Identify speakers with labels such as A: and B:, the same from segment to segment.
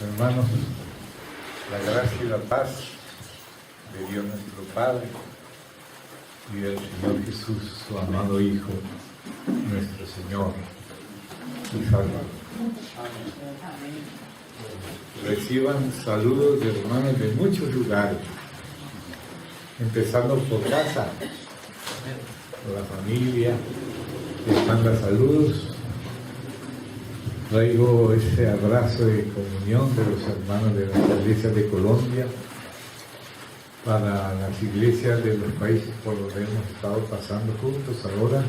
A: Hermanos, la gracia y la paz de Dios nuestro Padre y del Señor Jesús, su amado Hijo, nuestro Señor y Salvador. Reciban saludos de hermanos de muchos lugares, empezando por casa, por la familia, les manda saludos. Traigo ese abrazo de comunión de los hermanos de las iglesias de Colombia para las iglesias de los países por los que hemos estado pasando juntos. Ahora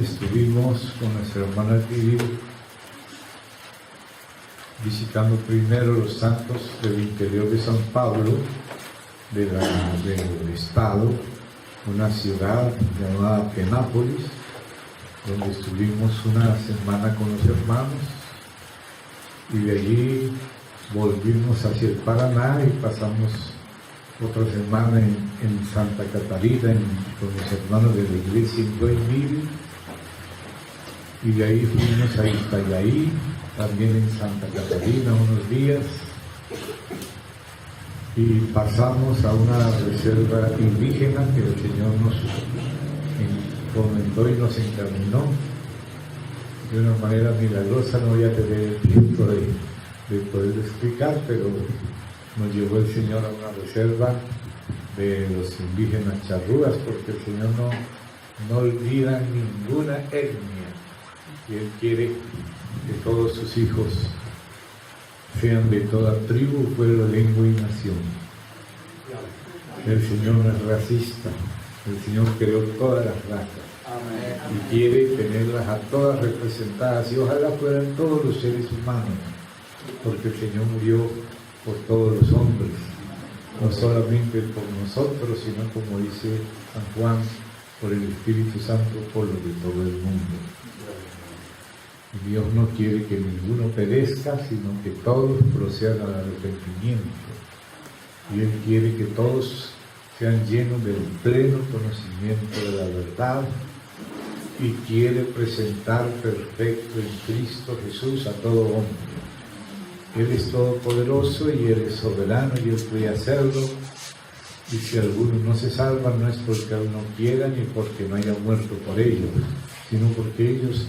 A: estuvimos con nuestra hermana Tibio visitando primero los santos del interior de San Pablo, del estado, una ciudad llamada Penápolis, donde estuvimos una semana con los hermanos, y de allí volvimos hacia el Paraná y pasamos otra semana en Santa Catarina con los hermanos de la iglesia en Joinville, y de ahí fuimos a Itajaí, también en Santa Catarina unos días, y pasamos a una reserva indígena que el Señor nos comentó y nos encaminó de una manera milagrosa. No voy a tener el tiempo de poder explicar, pero nos llevó el Señor a una reserva de los indígenas charrúas, porque el Señor no olvida ninguna etnia, y Él quiere que todos sus hijos sean de toda tribu, pueblo, lengua y nación. El Señor no es racista, el Señor creó todas las razas. Amén. Y quiere tenerlas a todas representadas, y ojalá fueran todos los seres humanos, porque el Señor murió por todos los hombres, no solamente por nosotros, sino, como dice San Juan, por el Espíritu Santo, por los de todo el mundo. Y Dios no quiere que ninguno perezca, sino que todos procedan al arrepentimiento, y Él quiere que todos sean llenos del pleno conocimiento de la verdad, y quiere presentar perfecto en Cristo Jesús a todo hombre. Él es todopoderoso y Él es soberano, y Él puede hacerlo, y si algunos no se salvan, no es porque Él no quiera ni porque no haya muerto por ellos, sino porque ellos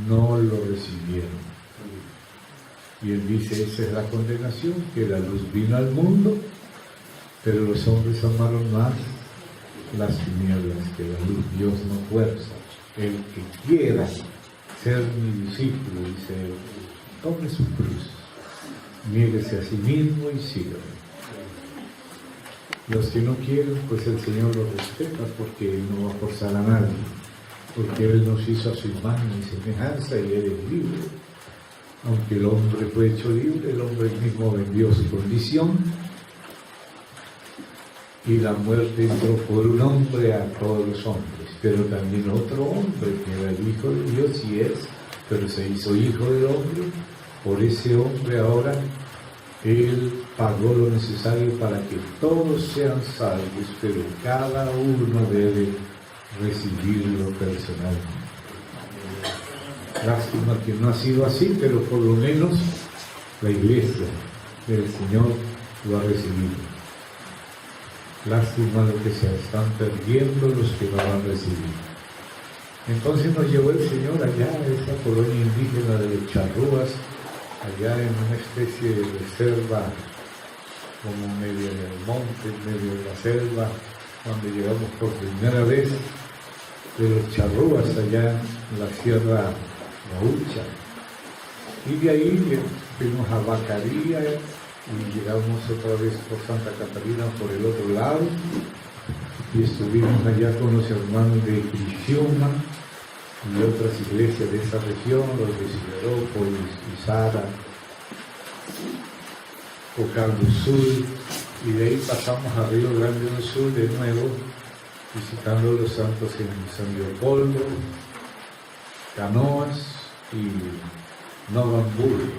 A: no lo recibieron. Y Él dice: esa es la condenación, que la luz vino al mundo, pero los hombres amaron más las tinieblas que la luz. Dios no fuerza. El que quiera ser mi discípulo, dice Él, tome su cruz, niéguese a sí mismo y sígame. Los que no quieren, pues el Señor los respeta, porque Él no va a forzar a nadie, porque Él nos hizo a su imagen y semejanza, y Él es libre. Aunque el hombre fue hecho libre, el hombre mismo vendió su condición, y la muerte entró por un hombre a todos los hombres, pero también otro hombre, que era el Hijo de Dios, y es, pero se hizo Hijo del hombre. Por ese hombre ahora Él pagó lo necesario para que todos sean salvos, pero cada uno debe recibirlo personalmente. Lástima que no ha sido así, pero por lo menos la iglesia del Señor lo ha recibido. Lástima lo que se están perdiendo los que no lo han recibido. Entonces nos llevó el Señor allá a esa colonia indígena de los charrúas, allá en una especie de reserva, como medio en el monte, medio de la selva, donde llegamos por primera vez de los charrúas, allá en la Sierra Gaucha. Y de ahí fuimos a Vacaría, y llegamos otra vez por Santa Catarina por el otro lado, y estuvimos allá con los hermanos de Criciúma y otras iglesias de esa región, los de Siderópolis, Izara, Cocal do Sul, y de ahí pasamos a Río Grande do Sul de nuevo, visitando los santos en San Leopoldo, Canoas y Novo Hamburgo.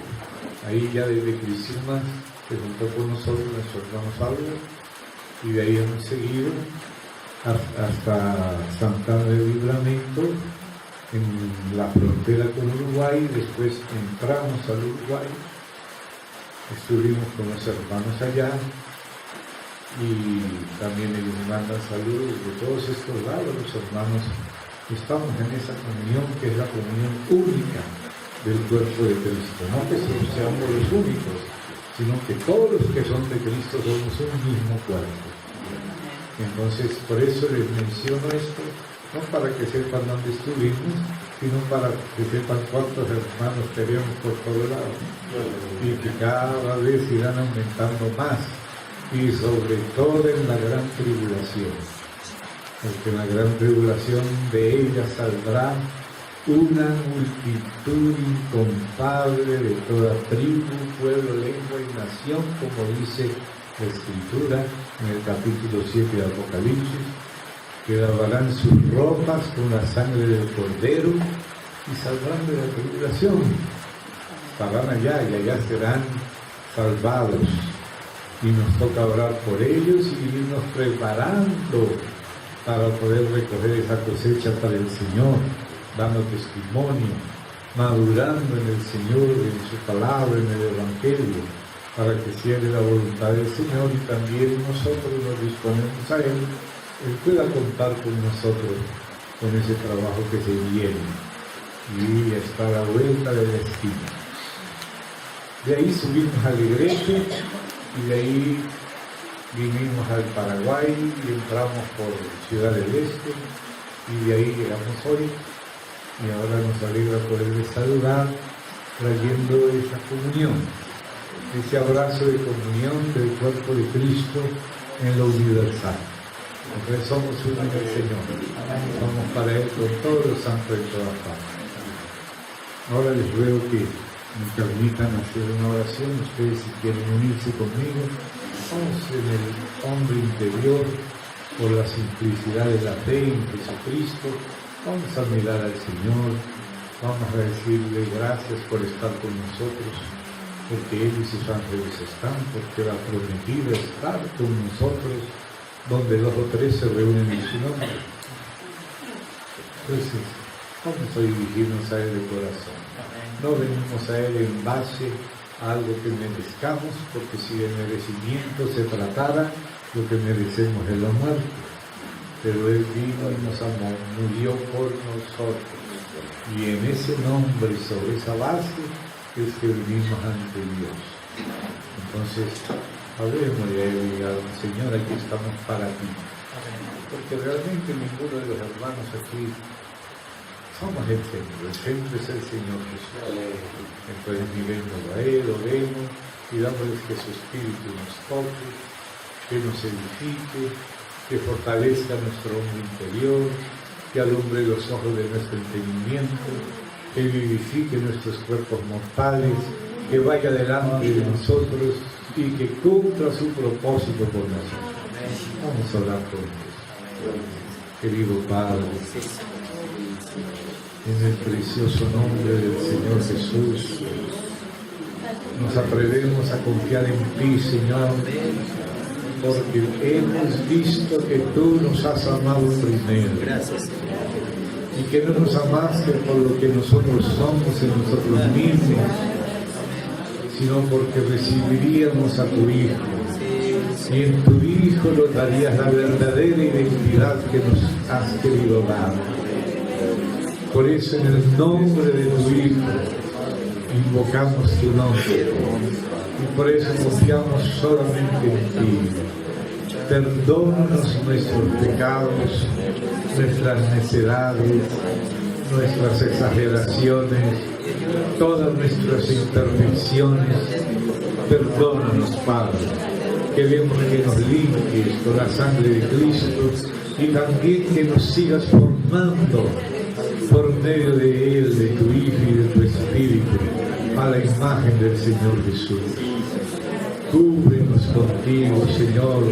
A: Ahí ya desde Criciúma se juntó con nosotros nuestro hermano Pablo, y de ahí hemos seguido hasta Santana del Libramento, en la frontera con Uruguay, después entramos al Uruguay, estuvimos con los hermanos allá y también ellos mandan saludos de todos estos lados. Los hermanos estamos en esa comunión que es la comunión única del cuerpo de Cristo, no que seamos los únicos, sino que todos los que son de Cristo somos un mismo cuerpo. Entonces, por eso les menciono esto, no para que sepan dónde estuvimos, sino para que sepan cuántos hermanos tenemos por todos lados, y que cada vez irán aumentando más, y sobre todo en la gran tribulación, porque en la gran tribulación de ella saldrá una multitud incontable de toda tribu, pueblo, lengua y nación, como dice la Escritura en el capítulo 7 de Apocalipsis, que lavarán sus ropas con la sangre del Cordero y saldrán de la tribulación. Estarán allá y allá serán salvados. Y nos toca orar por ellos y irnos preparando para poder recoger esa cosecha para el Señor, dando testimonio, madurando en el Señor, en su palabra, en el Evangelio, para que sea la voluntad del Señor y también nosotros nos disponemos a Él pueda contar con nosotros, con ese trabajo que se viene y está a la vuelta de la esquina. De ahí subimos a Alegrete y de ahí vinimos al Paraguay y entramos por Ciudad del Este y de ahí llegamos hoy y ahora nos alegra poderles saludar trayendo esa comunión, ese abrazo de comunión del cuerpo de Cristo en lo universal. Porque somos uno en el Señor, somos para Él con todos los santos de todas partes. Ahora les ruego que me permitan hacer una oración. Ustedes, si quieren unirse conmigo, vamos en el hombre interior, por la simplicidad de la fe en Jesucristo, vamos a mirar al Señor, vamos a decirle gracias por estar con nosotros, porque Él y sus ángeles están, porque la prometida estar con nosotros, donde 2 o 3 se reúnen en su nombre. Entonces, vamos a dirigirnos a Él de corazón. No venimos a Él en base a algo que merezcamos, porque si de merecimiento se tratara, lo que merecemos es la muerte. Pero Él vino y nos amó, murió por nosotros. Y en ese nombre y sobre esa base es que venimos ante Dios. Entonces, hablemos de Él y digamos, Señor, aquí estamos para ti. Porque realmente ninguno de los hermanos aquí somos el centro es el Señor Jesús. Entonces miremos a Él, oremos, pidámosle que su Espíritu nos toque, que nos edifique, que fortalezca nuestro hombre interior, que alumbre los ojos de nuestro entendimiento, que vivifique nuestros cuerpos mortales, que vaya delante de nosotros y que cumpla su propósito por nosotros. Vamos a orar por Dios. Querido Padre, en el precioso nombre del Señor Jesús, nos atrevemos a confiar en ti, Señor, porque hemos visto que tú nos has amado primero. Gracias. Y que no nos amaste por lo que nosotros somos en nosotros mismos, sino porque recibiríamos a tu Hijo. Y en tu Hijo nos darías la verdadera identidad que nos has querido dar. Por eso, en el nombre de tu Hijo, invocamos tu nombre. Y por eso confiamos solamente en ti. Perdónanos nuestros pecados, nuestras necedades, nuestras exageraciones, todas nuestras imperfecciones. Perdónanos, Padre. Queremos que nos limpies con la sangre de Cristo y también que nos sigas formando por medio de Él, de tu Hijo y de tu Espíritu, a la imagen del Señor Jesús. Cúbrenos contigo, Señor,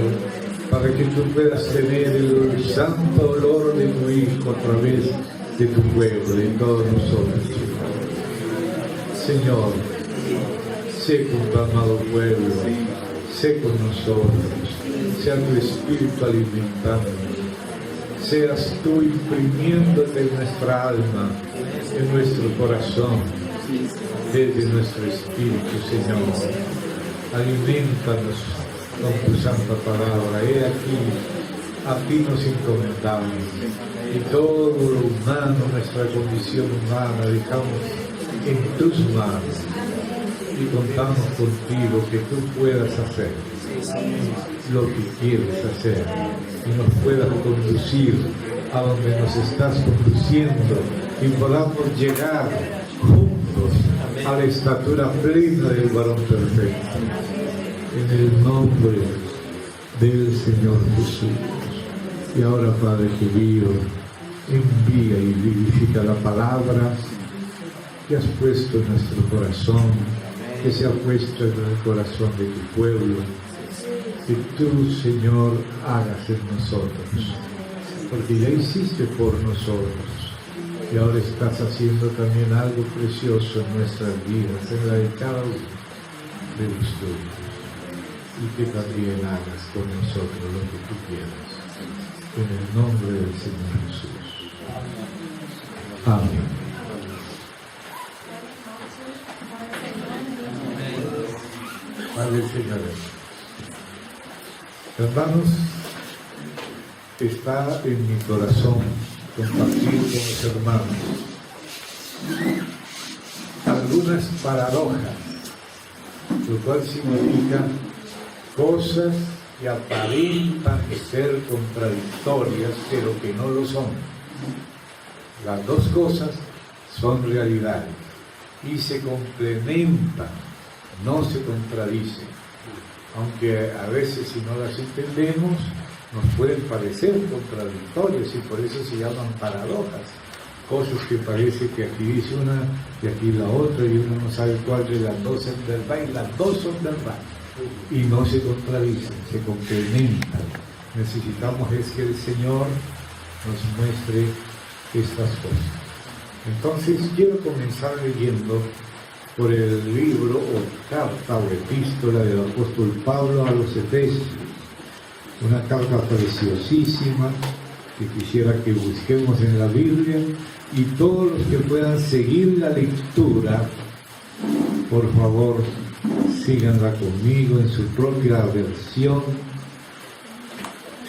A: para que tú puedas tener el santo olor de tu Hijo a través de tu pueblo, de todos nosotros. Señor, sé con tu amado pueblo, sé con nosotros, sea tu Espíritu alimentándonos, seas tú imprimiéndote en nuestra alma, en nuestro corazón, desde nuestro espíritu, Señor. Aliméntanos con tu santa palabra. He aquí, a ti nos encomendamos, y todo lo humano, nuestra condición humana, dejamos en tus manos y contamos contigo que tú puedas hacer lo que quieres hacer y nos puedas conducir a donde nos estás conduciendo y podamos llegar juntos a la estatura plena del varón perfecto. En el nombre del Señor Jesús. Y ahora, Padre querido, envía y vivifica la palabra que has puesto en nuestro corazón, que se ha puesto en el corazón de tu pueblo, que tú, Señor, hagas en nosotros, porque ya hiciste por nosotros, y ahora estás haciendo también algo precioso en nuestras vidas, en la de cada uno de los tuyos, y que también hagas con nosotros lo que tú quieras, en el nombre del Señor Jesús. Amén. Padre Señor, hermanos, está en mi corazón compartir con los hermanos algunas paradojas, lo cual significa cosas que aparentan ser contradictorias, pero que no lo son. Las dos cosas son realidades y se complementan, no se contradicen, aunque a veces si no las entendemos nos pueden parecer contradictorias y por eso se llaman paradojas, cosas que parece que aquí dice una y aquí la otra y uno no sabe cuál de las dos es verdad y las dos son verdad y no se contradicen, se complementan. Necesitamos es que el Señor nos muestre estas cosas. Entonces quiero comenzar leyendo por el libro o carta o epístola del apóstol Pablo a los Efesios, una carta preciosísima que quisiera que busquemos en la Biblia, y todos los que puedan seguir la lectura, por favor, síganla conmigo en su propia versión.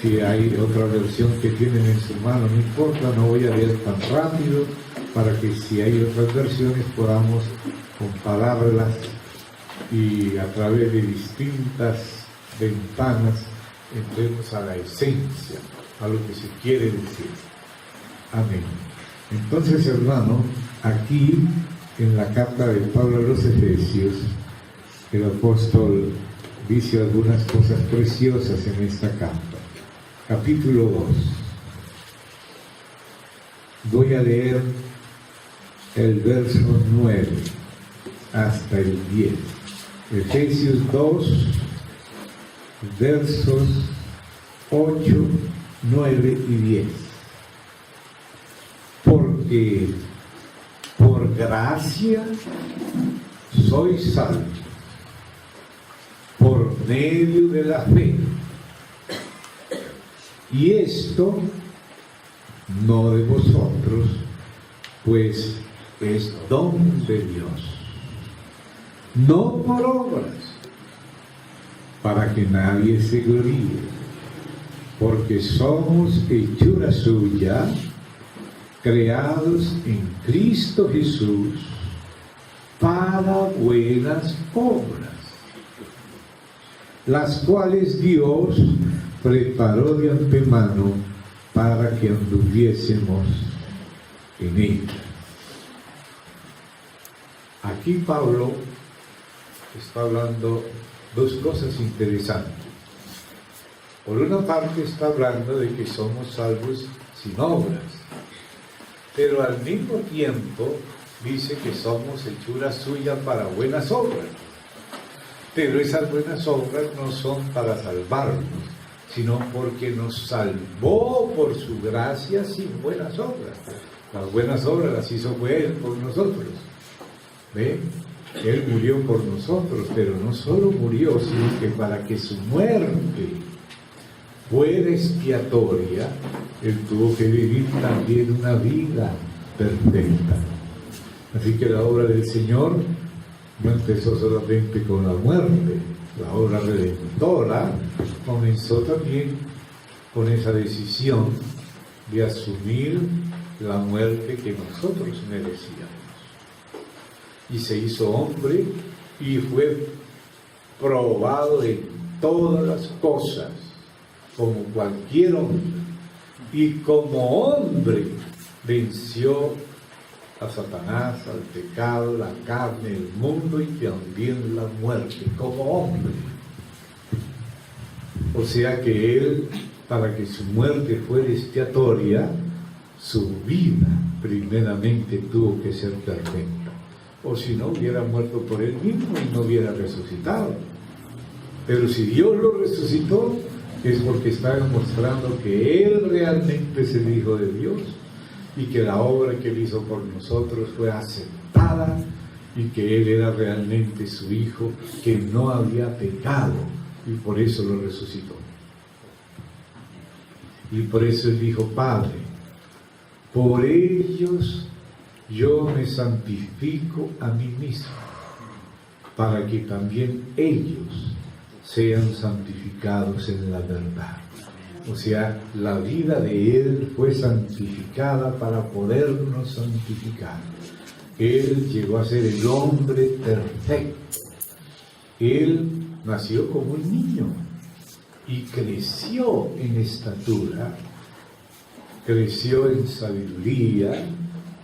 A: Si hay otra versión que tienen en su mano, no importa, no voy a leer tan rápido, para que si hay otras versiones podamos compararlas y a través de distintas ventanas entremos a la esencia, a lo que se quiere decir. Amén. Entonces, hermano, aquí en la carta de Pablo a los Efesios, el apóstol dice algunas cosas preciosas en esta carta. Capítulo 2. Voy a leer el verso 9 hasta el 10. Efesios 2, versos 8, 9 y 10. Porque por gracia sois salvos, por medio de la fe. Y esto no de vosotros, pues es don de Dios, no por obras, para que nadie se gloríe, porque somos hechura suya, creados en Cristo Jesús para buenas obras, las cuales Dios preparó de antemano para que anduviésemos en ella. Aquí Pablo está hablando dos cosas interesantes. Por una parte está hablando de que somos salvos sin obras, pero al mismo tiempo dice que somos hechura suya para buenas obras. Pero esas buenas obras no son para salvarnos, sino porque nos salvó por su gracia sin buenas obras. Las buenas obras las hizo Él por nosotros. ¿Ven? Él murió por nosotros, pero no solo murió, sino que para que su muerte fuera expiatoria, Él tuvo que vivir también una vida perfecta. Así que la obra del Señor no empezó solamente con la muerte, la obra redentora comenzó también con esa decisión de asumir la muerte que nosotros merecíamos. Y se hizo hombre y fue probado en todas las cosas, como cualquier hombre. Y como hombre venció a Satanás, al pecado, la carne, el mundo y también la muerte, como hombre. O sea que Él, para que su muerte fuera expiatoria, su vida primeramente tuvo que ser perfecta. O si no, hubiera muerto por Él mismo y no hubiera resucitado. Pero si Dios lo resucitó, es porque está demostrando que Él realmente es el Hijo de Dios y que la obra que Él hizo por nosotros fue aceptada y que Él era realmente su Hijo, que no había pecado y por eso lo resucitó. Y por eso Él dijo: Padre, por ellos yo me santifico a mí mismo, para que también ellos sean santificados en la verdad. O sea, la vida de Él fue santificada para podernos santificar. Él llegó a ser el hombre perfecto. Él nació como un niño y creció en estatura, creció en sabiduría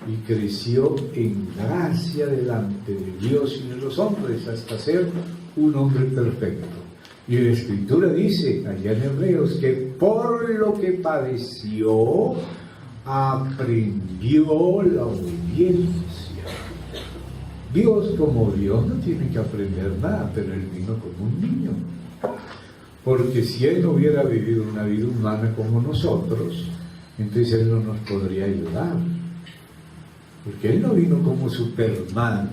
A: y creció en gracia delante de Dios y de los hombres hasta ser un hombre perfecto. Y la Escritura dice, allá en Hebreos, que por lo que padeció, aprendió la obediencia. Dios, como Dios, no tiene que aprender nada, pero Él vino como un niño. Porque si Él no hubiera vivido una vida humana como nosotros, entonces Él no nos podría ayudar. Porque Él no vino como Superman.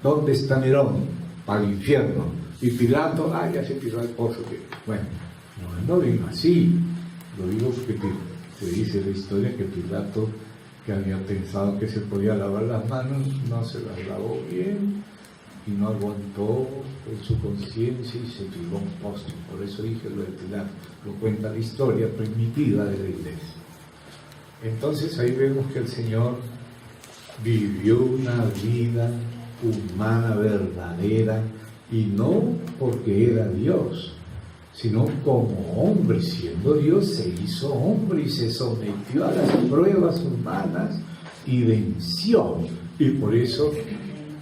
A: ¿Dónde está Nerón? Para el infierno. Y Pilato, ya se tiró al pozo. Bueno, no vino así. Lo digo porque se dice la historia que Pilato, que había pensado que se podía lavar las manos, no se las lavó bien y no aguantó en su conciencia y se tiró a un pozo. Por eso dije lo de Pilato. Lo cuenta la historia primitiva de la iglesia. Entonces ahí vemos que el Señor vivió una vida humana verdadera, y no porque era Dios, sino como hombre. Siendo Dios, se hizo hombre y se sometió a las pruebas humanas y venció. Y por eso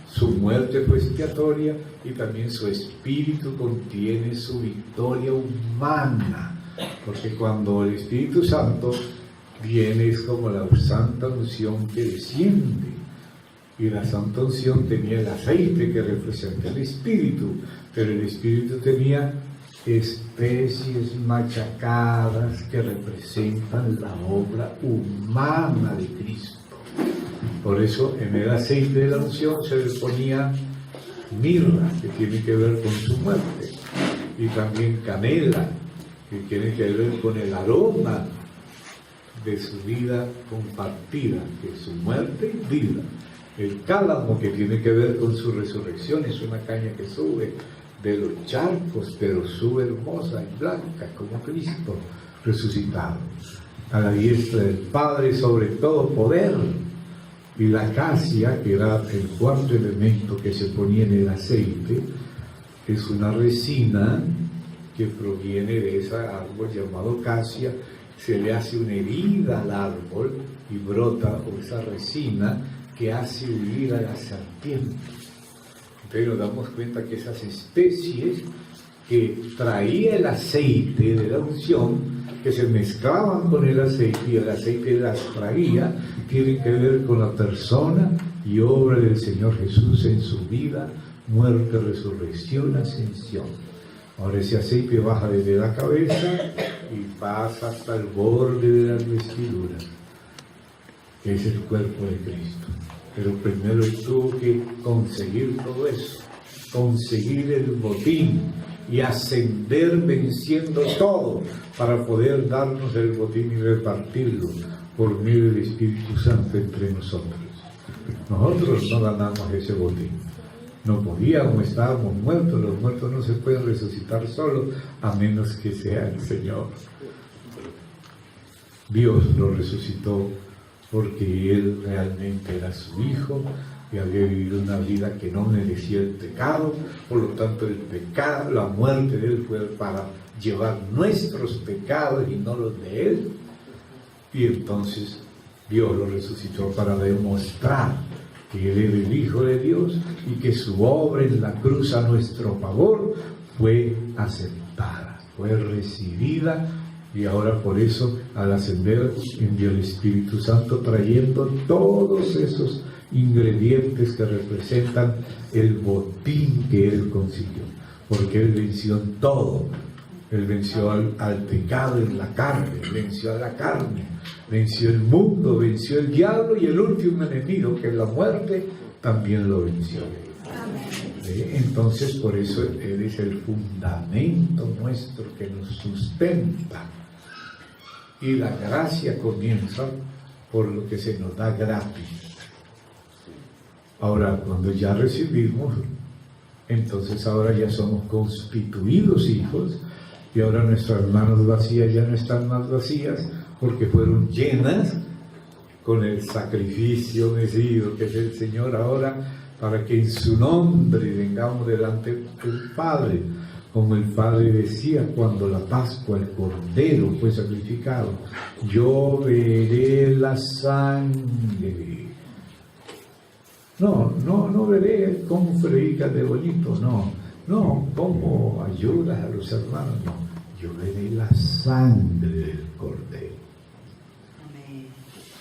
A: su muerte fue expiatoria y también su espíritu contiene su victoria humana. Porque cuando el Espíritu Santo viene, es como la santa unción que desciende. Y la santa unción tenía el aceite que representa el Espíritu, pero el Espíritu tenía especies machacadas que representan la obra humana de Cristo. Por eso en el aceite de la unción se le ponía mirra, que tiene que ver con su muerte, y también canela, que tiene que ver con el aroma de su vida compartida, que es su muerte y vida. El cálamo, que tiene que ver con su resurrección, es una caña que sube de los charcos, pero sube hermosa y blanca como Cristo resucitado, a la diestra del Padre sobre todo poder. Y la acacia, que era el cuarto elemento que se ponía en el aceite, es una resina que proviene de ese árbol llamado acacia. Se le hace una herida al árbol y brota esa resina que hace huir a la serpiente. Entonces nos damos cuenta que esas especies que traía el aceite de la unción, que se mezclaban con el aceite y el aceite las traía, tienen que ver con la persona y obra del Señor Jesús en su vida, muerte, resurrección, ascensión. Ahora ese aceite baja desde la cabeza y pasa hasta el borde de las vestiduras, que es el cuerpo de Cristo. Pero primero Él tuvo que conseguir todo eso, conseguir el botín, y ascender venciendo todo para poder darnos el botín y repartirlo por medio del Espíritu Santo entre nosotros. Nosotros no ganamos ese botín. No podíamos, estábamos muertos. Los muertos no se pueden resucitar solos a menos que sea el Señor. Dios lo resucitó porque Él realmente era su Hijo y había vivido una vida que no merecía el pecado. Por lo tanto, el pecado, la muerte de Él fue para llevar nuestros pecados y no los de Él. Y entonces Dios lo resucitó para demostrar que Él era el Hijo de Dios y que su obra en la cruz a nuestro favor fue aceptada, fue recibida, y ahora por eso al ascender envió el Espíritu Santo trayendo todos esos ingredientes que representan el botín que Él consiguió, porque Él venció en todo. Él venció al pecado en la carne, venció a la carne, venció el mundo, venció el diablo, y el último enemigo, que es la muerte, también lo venció. Entonces, por eso Él es el fundamento nuestro que nos sustenta. Y la gracia comienza por lo que se nos da gratis. Ahora, cuando ya recibimos, entonces ahora ya somos constituidos hijos, y ahora nuestras manos vacías ya no están más vacías, porque fueron llenas con el sacrificio mesido que es el Señor ahora, para que en su nombre vengamos delante del Padre. Como el Padre decía cuando la Pascua, el Cordero fue sacrificado: yo veré la sangre. No veré cómo predicas de bonito, no, cómo ayudas a los hermanos, no. Yo veré la sangre del Cordero. Amén.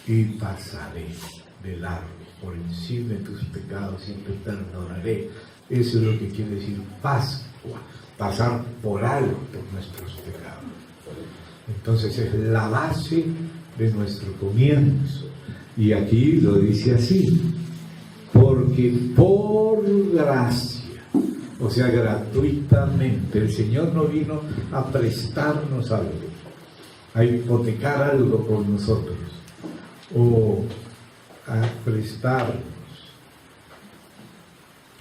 A: Y pasaré de largo por encima de tus pecados y te perdonaré. Eso es lo que quiere decir Pascua, pasar por alto nuestros pecados. Entonces es la base de nuestro comienzo. Y aquí lo dice así: porque por gracia, o sea, gratuitamente, el Señor no vino a prestarnos algo, a hipotecar algo por nosotros, o a prestarnos.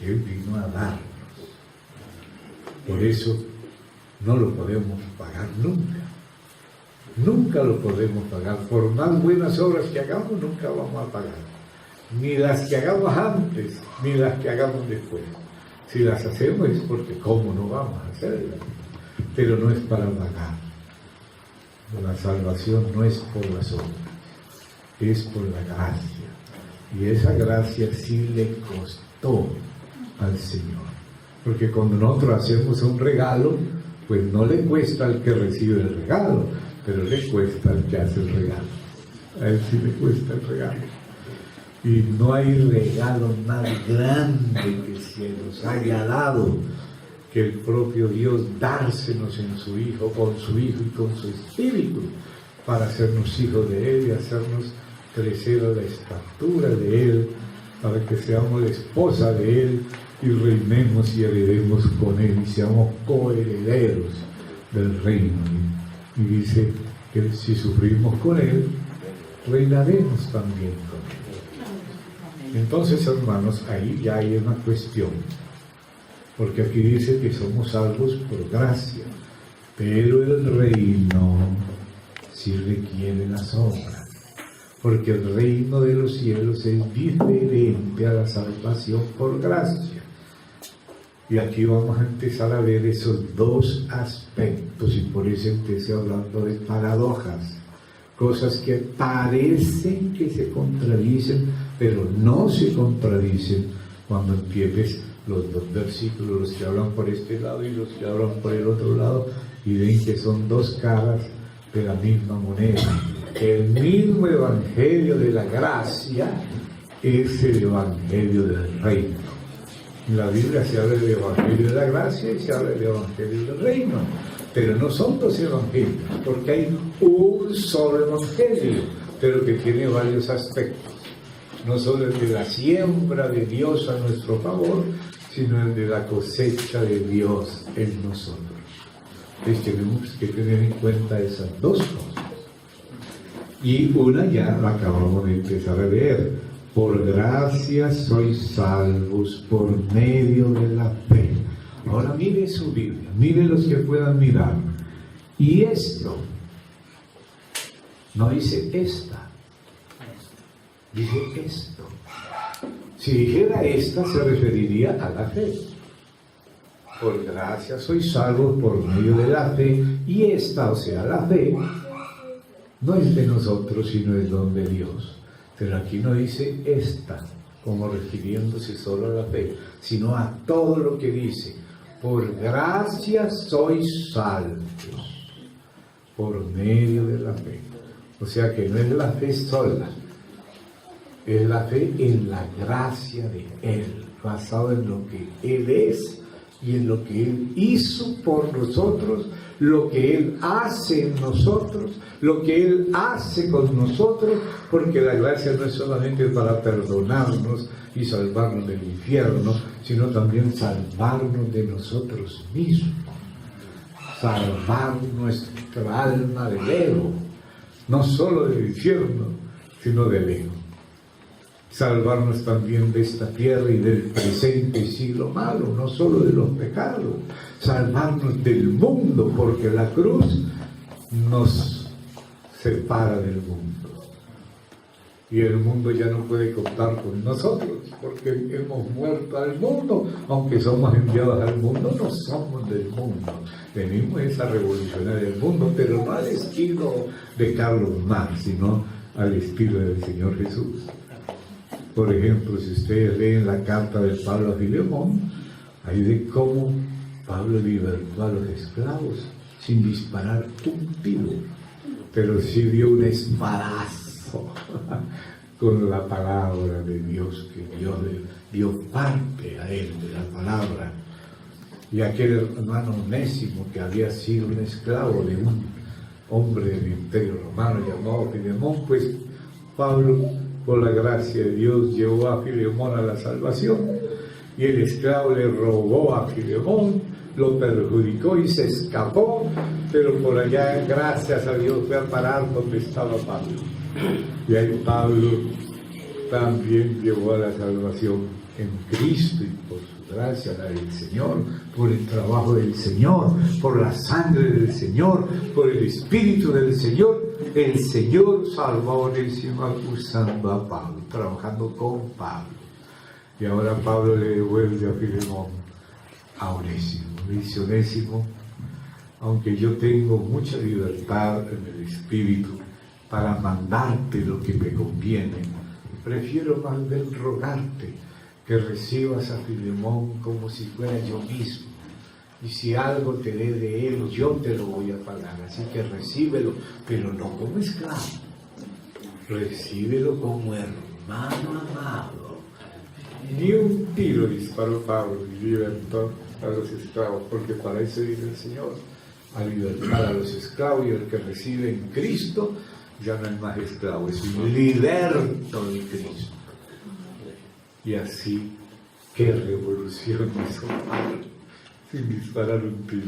A: Él vino a darnos. Por eso no lo podemos pagar nunca. Nunca lo podemos pagar. Por más buenas obras que hagamos, nunca vamos a pagar. Ni las que hagamos antes, ni las que hagamos después. Si las hacemos es porque ¿cómo no vamos a hacerlas? Pero no es para pagar. La salvación no es por las obras, es por la gracia. Y esa gracia sí le costó al Señor. Porque cuando nosotros hacemos un regalo, pues no le cuesta al que recibe el regalo, pero le cuesta al que hace el regalo. A él sí le cuesta el regalo. Y no hay regalo más grande que se nos haya dado que el propio Dios dársenos en su Hijo, con su Hijo y con su Espíritu, para hacernos hijos de Él y hacernos crecer a la estatura de Él, para que seamos la esposa de Él y reinemos y heredemos con Él y seamos coherederos del reino. Y dice que si sufrimos con Él, reinaremos también con Él. Entonces, hermanos, ahí ya hay una cuestión, porque aquí dice que somos salvos por gracia, pero el reino sí requiere las obras, porque el reino de los cielos es diferente a la salvación por gracia. Y aquí vamos a empezar a ver esos dos aspectos, y por eso empecé hablando de paradojas, cosas que parecen que se contradicen, pero no se contradicen cuando entiendes los dos versículos, los que hablan por este lado y los que hablan por el otro lado, y ven que son dos caras de la misma moneda. El mismo evangelio de la gracia es el evangelio del reino. En la Biblia se habla del evangelio de la gracia y se habla del evangelio del reino, pero no son dos evangelios, porque hay un solo evangelio, pero que tiene varios aspectos. No solo el de la siembra de Dios a nuestro favor, sino el de la cosecha de Dios en nosotros. Entonces tenemos que tener en cuenta esas dos cosas. Y una ya la acabamos de empezar a leer. Por gracia sois salvos por medio de la fe. Ahora mire su Biblia, mire los que puedan mirar. Y esto, no dice esta, dice esto. Si dijera esta, se referiría a la fe. Por gracia sois salvos por medio de la fe, y esta, o sea, la fe, no es de nosotros, sino es don de Dios. Pero aquí no dice esta, como refiriéndose solo a la fe, sino a todo lo que dice. Por gracia sois salvos por medio de la fe. O sea que no es la fe sola, es la fe en la gracia de Él, basado en lo que Él es y en lo que Él hizo por nosotros, lo que Él hace en nosotros, lo que Él hace con nosotros, porque la gracia no es solamente para perdonarnos y salvarnos del infierno, sino también salvarnos de nosotros mismos, salvar nuestra alma del ego, no solo del infierno, sino del ego. Salvarnos también de esta tierra y del presente siglo malo, no solo de los pecados, salvarnos del mundo, porque la cruz nos separa del mundo. Y el mundo ya no puede contar con nosotros, porque hemos muerto al mundo, aunque somos enviados al mundo, no somos del mundo. Venimos a revolucionar el mundo, pero no al estilo de Carlos Marx, sino al estilo del Señor Jesús. Por ejemplo, si ustedes leen la carta de Pablo a Filemón, ahí de cómo Pablo libertó a los esclavos sin disparar un tiro, pero sí dio un espadazo con la palabra de Dios, que Dios le dio parte a él de la palabra. Y aquel hermano Onésimo, que había sido un esclavo de un hombre del Imperio Romano llamado Filemón, pues Pablo, por la gracia de Dios, llevó a Filemón a la salvación, y el esclavo le robó a Filemón, lo perjudicó y se escapó, pero por allá, gracias a Dios, fue a parar donde estaba Pablo. Y ahí Pablo también llevó a la salvación en Cristo, y por su gracia, la del Señor, por el trabajo del Señor, por la sangre del Señor, por el Espíritu del Señor. El Señor salvó a Onésimo usando a Pablo, trabajando con Pablo. Y ahora Pablo le devuelve a Filemón a Onésimo. Dice Onésimo, aunque yo tengo mucha libertad en el Espíritu para mandarte lo que me conviene, prefiero más bien rogarte que recibas a Filemón como si fuera yo mismo. Y si algo te dé de él, yo te lo voy a pagar. Así que recíbelo, pero no como esclavo. Recíbelo como hermano amado. Ni un tiro disparó Pablo y libertó a los esclavos, porque para eso dice el Señor, a libertar a los esclavos, y el que recibe en Cristo ya no es más esclavo, es un liberto de Cristo. Y así, qué revolución hizo Pablo, sin disparar un tiro,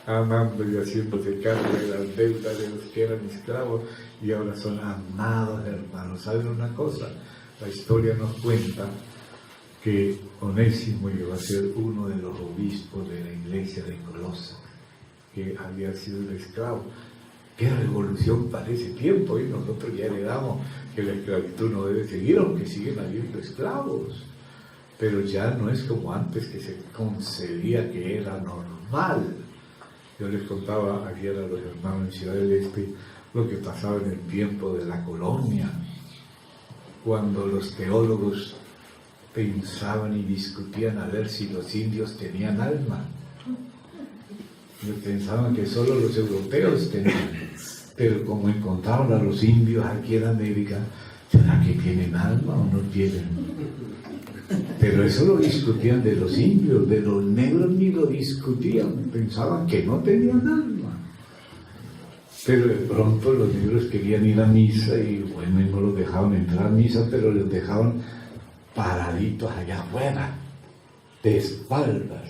A: amando y haciéndose cargo de las deudas de los que eran esclavos y ahora son amados hermanos. ¿Saben una cosa? La historia nos cuenta que Onésimo llegó a ser uno de los obispos de la iglesia de Colosas, que había sido un esclavo. ¡Qué revolución para ese tiempo! Y nosotros ya heredamos que la esclavitud no debe seguir, aunque siguen habiendo esclavos. Pero ya no es como antes, que se concebía que era normal. Yo les contaba ayer a los hermanos en Ciudad del Este lo que pasaba en el tiempo de la colonia, cuando los teólogos pensaban y discutían a ver si los indios tenían alma. Pensaban que solo los europeos tenían, pero como encontraron a los indios aquí en América, ¿será que tienen alma o no tienen? Pero eso lo discutían de los indios, de los negros ni lo discutían, pensaban que no tenían alma. Pero de pronto los negros querían ir a misa y bueno, no los dejaban entrar a misa, pero les dejaban paraditos allá afuera. de espaldas,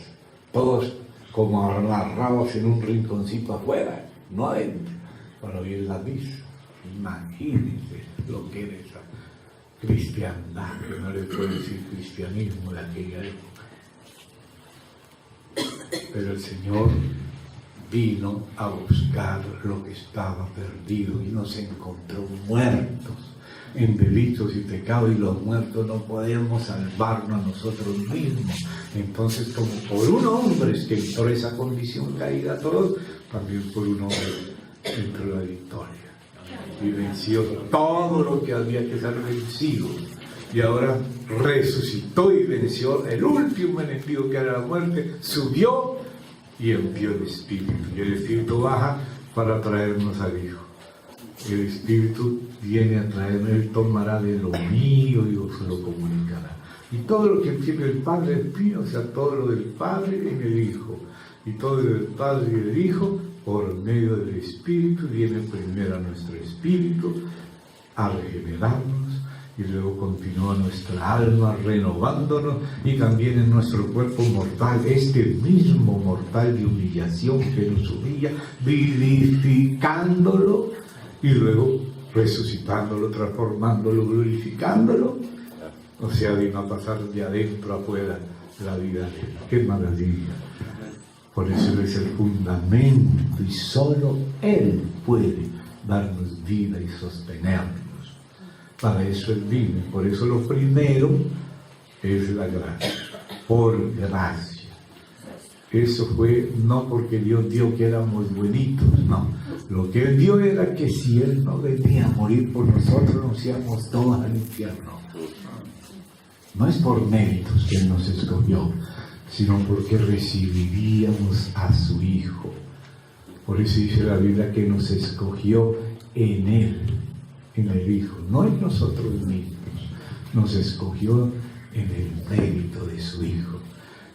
A: todos como amarrados en un rinconcito afuera, no adentro, para oír la misa. Imagínense lo que era esa cristiandad, que no le puedo decir cristianismo de aquella época. Pero el Señor vino a buscar lo que estaba perdido y nos encontró muertos en delitos y pecados, y los muertos no podemos salvarnos a nosotros mismos. Entonces, como por un hombre es que entró esa condición caída a todos, también por un hombre entró la victoria y venció todo lo que había que ser vencido, y ahora resucitó y venció el último enemigo, que era la muerte, subió y envió el Espíritu, y el Espíritu baja para traernos al Hijo. El Espíritu viene a traernos, Él tomará de lo mío y os lo comunicará. Y todo lo que tiene el Padre es mío, o sea, todo lo del Padre en el Hijo, y todo lo del Padre y del Hijo por medio del Espíritu viene primero a nuestro espíritu a regenerarnos, y luego continúa nuestra alma renovándonos, y también en nuestro cuerpo mortal, este mismo mortal de humillación que nos humilla, vivificándolo y luego resucitándolo, transformándolo, glorificándolo. O sea, vino a pasar de adentro afuera la vida de Él. ¡Qué maravilla! Por eso Él es el fundamento, y solo Él puede darnos vida y sostenernos. Para eso Él vino, y por eso lo primero es la gracia, por gracia. Eso fue no porque Dios dio que éramos buenitos, no. Lo que Él dio era que si Él no venía a morir por nosotros, nos íbamos todos al infierno. No es por méritos que Él nos escogió, sino porque recibiríamos a su Hijo. Por eso dice la Biblia que nos escogió en Él, en el Hijo, no en nosotros mismos. Nos escogió en el mérito de su Hijo.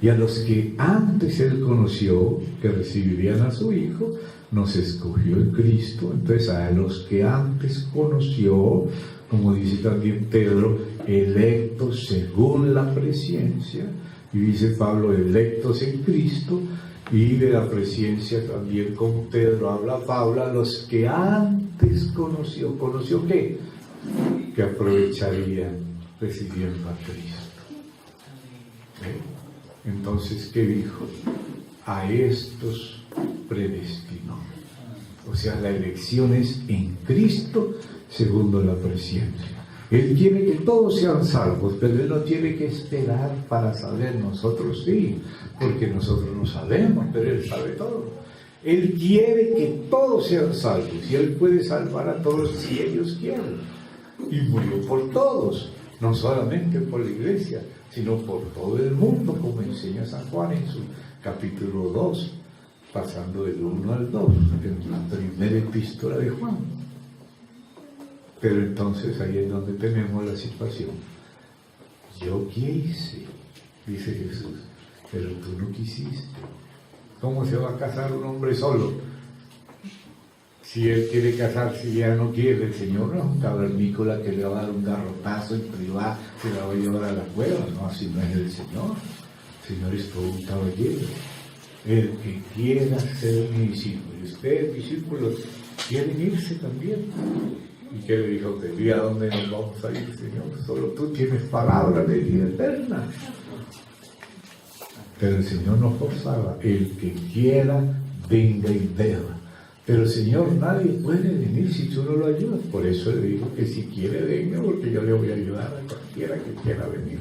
A: Y a los que antes Él conoció, que recibirían a su Hijo, nos escogió en Cristo. Entonces, a los que antes conoció, como dice también Pedro, electos según la presciencia, y dice Pablo, electos en Cristo, y de la presciencia también con Pedro habla Pablo, a los que antes conoció. ¿Conoció qué? Que aprovecharían recibiendo a Cristo. Entonces, ¿qué dijo? A estos predestinó. O sea, la elección es en Cristo segundo la presciencia. Él quiere que todos sean salvos, pero Él no tiene que esperar para saber. Nosotros sí, porque nosotros no sabemos, pero Él sabe todo. Él quiere que todos sean salvos, y Él puede salvar a todos si ellos quieren. Y murió por todos, no solamente por la iglesia, sino por todo el mundo, como enseña San Juan en su capítulo 2, pasando del 1 al 2, en la primera epístola de Juan. Pero entonces ahí es donde tenemos la situación. Yo quise, dice Jesús, pero tú no quisiste. ¿Cómo se va a casar un hombre solo? Si él quiere casarse y ya no quiere, el Señor no es un cavernícola que le va a dar un garrotazo en privado, se la va a llevar a la cueva. No, así no es el Señor. El Señor es todo un caballero. El que quiera ser mi discípulo. Y ustedes, discípulos, quieren irse también. ¿Y qué le dijo? ¿Te di a dónde nos vamos a ir, Señor? Solo tú tienes palabra de vida eterna. Pero el Señor no forzaba. El que quiera, venga y beba. Pero el Señor, nadie puede venir si tú no lo ayudas. Por eso le digo que si quiere, venga, porque yo le voy a ayudar a cualquiera que quiera venir.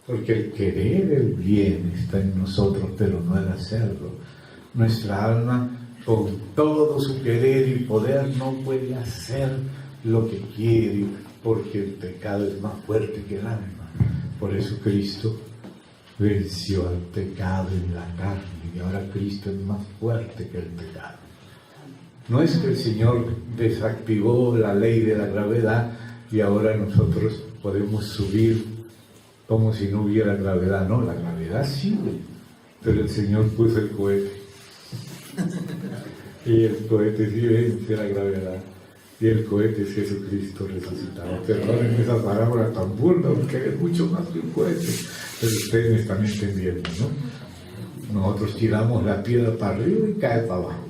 A: Porque el querer el bien está en nosotros, pero no el hacerlo. Nuestra alma, con todo su querer y poder, no puede hacer lo que quiere, porque el pecado es más fuerte que el alma. Por eso Cristo venció al pecado en la carne, y ahora Cristo es más fuerte que el pecado. No es que el Señor desactivó la ley de la gravedad y ahora nosotros podemos subir como si no hubiera gravedad. No, la gravedad sigue, pero el Señor puso el cohete. Y el cohete sí vence la gravedad. y el cohete es Jesucristo resucitado. Perdonen esa palabra tan burda, porque es mucho más que un cohete, pero ustedes me están entendiendo, ¿no? Nosotros tiramos la piedra para arriba y cae para abajo.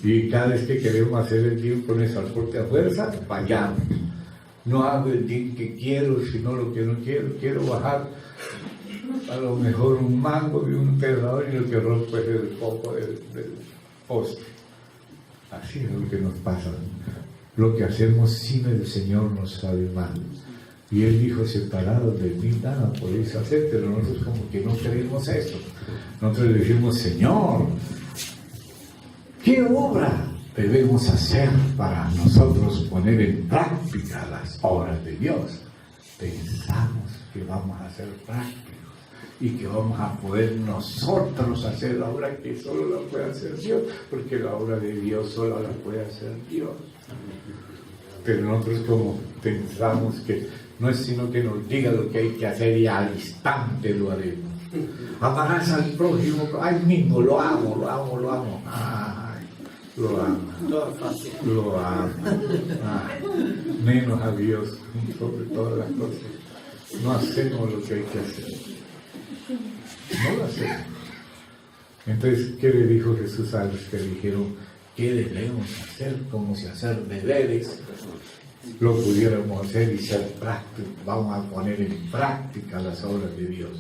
A: Y cada vez que queremos hacer el bien con nuestra propia fuerza, fallamos. No hago el bien que quiero, sino lo que no quiero. Quiero bajar a lo mejor un mango de un enterrador y lo que rompo es el foco del poste. Así es lo que nos pasa. Lo que hacemos sin el Señor nos sabe mal. Y Él dijo, separados de mí nada podéis hacer, pero nosotros como que no creemos eso. Nosotros le decimos, Señor, ¿qué obra debemos hacer para nosotros poner en práctica las obras de Dios? Pensamos que vamos a ser prácticos y que vamos a poder nosotros hacer la obra que solo la puede hacer Dios, porque la obra de Dios solo la puede hacer Dios. Pero nosotros como pensamos que no es sino que nos diga lo que hay que hacer y al instante lo haremos. Amarás al prójimo, ay mismo, lo amo. Ay, lo amo. Menos a Dios sobre todas las cosas. No hacemos lo que hay que hacer. No lo hacemos. Entonces, ¿qué le dijo Jesús a los que dijeron qué debemos hacer? Como si hacer deberes lo pudiéramos hacer y ser prácticos. Vamos a poner en práctica las obras de Dios.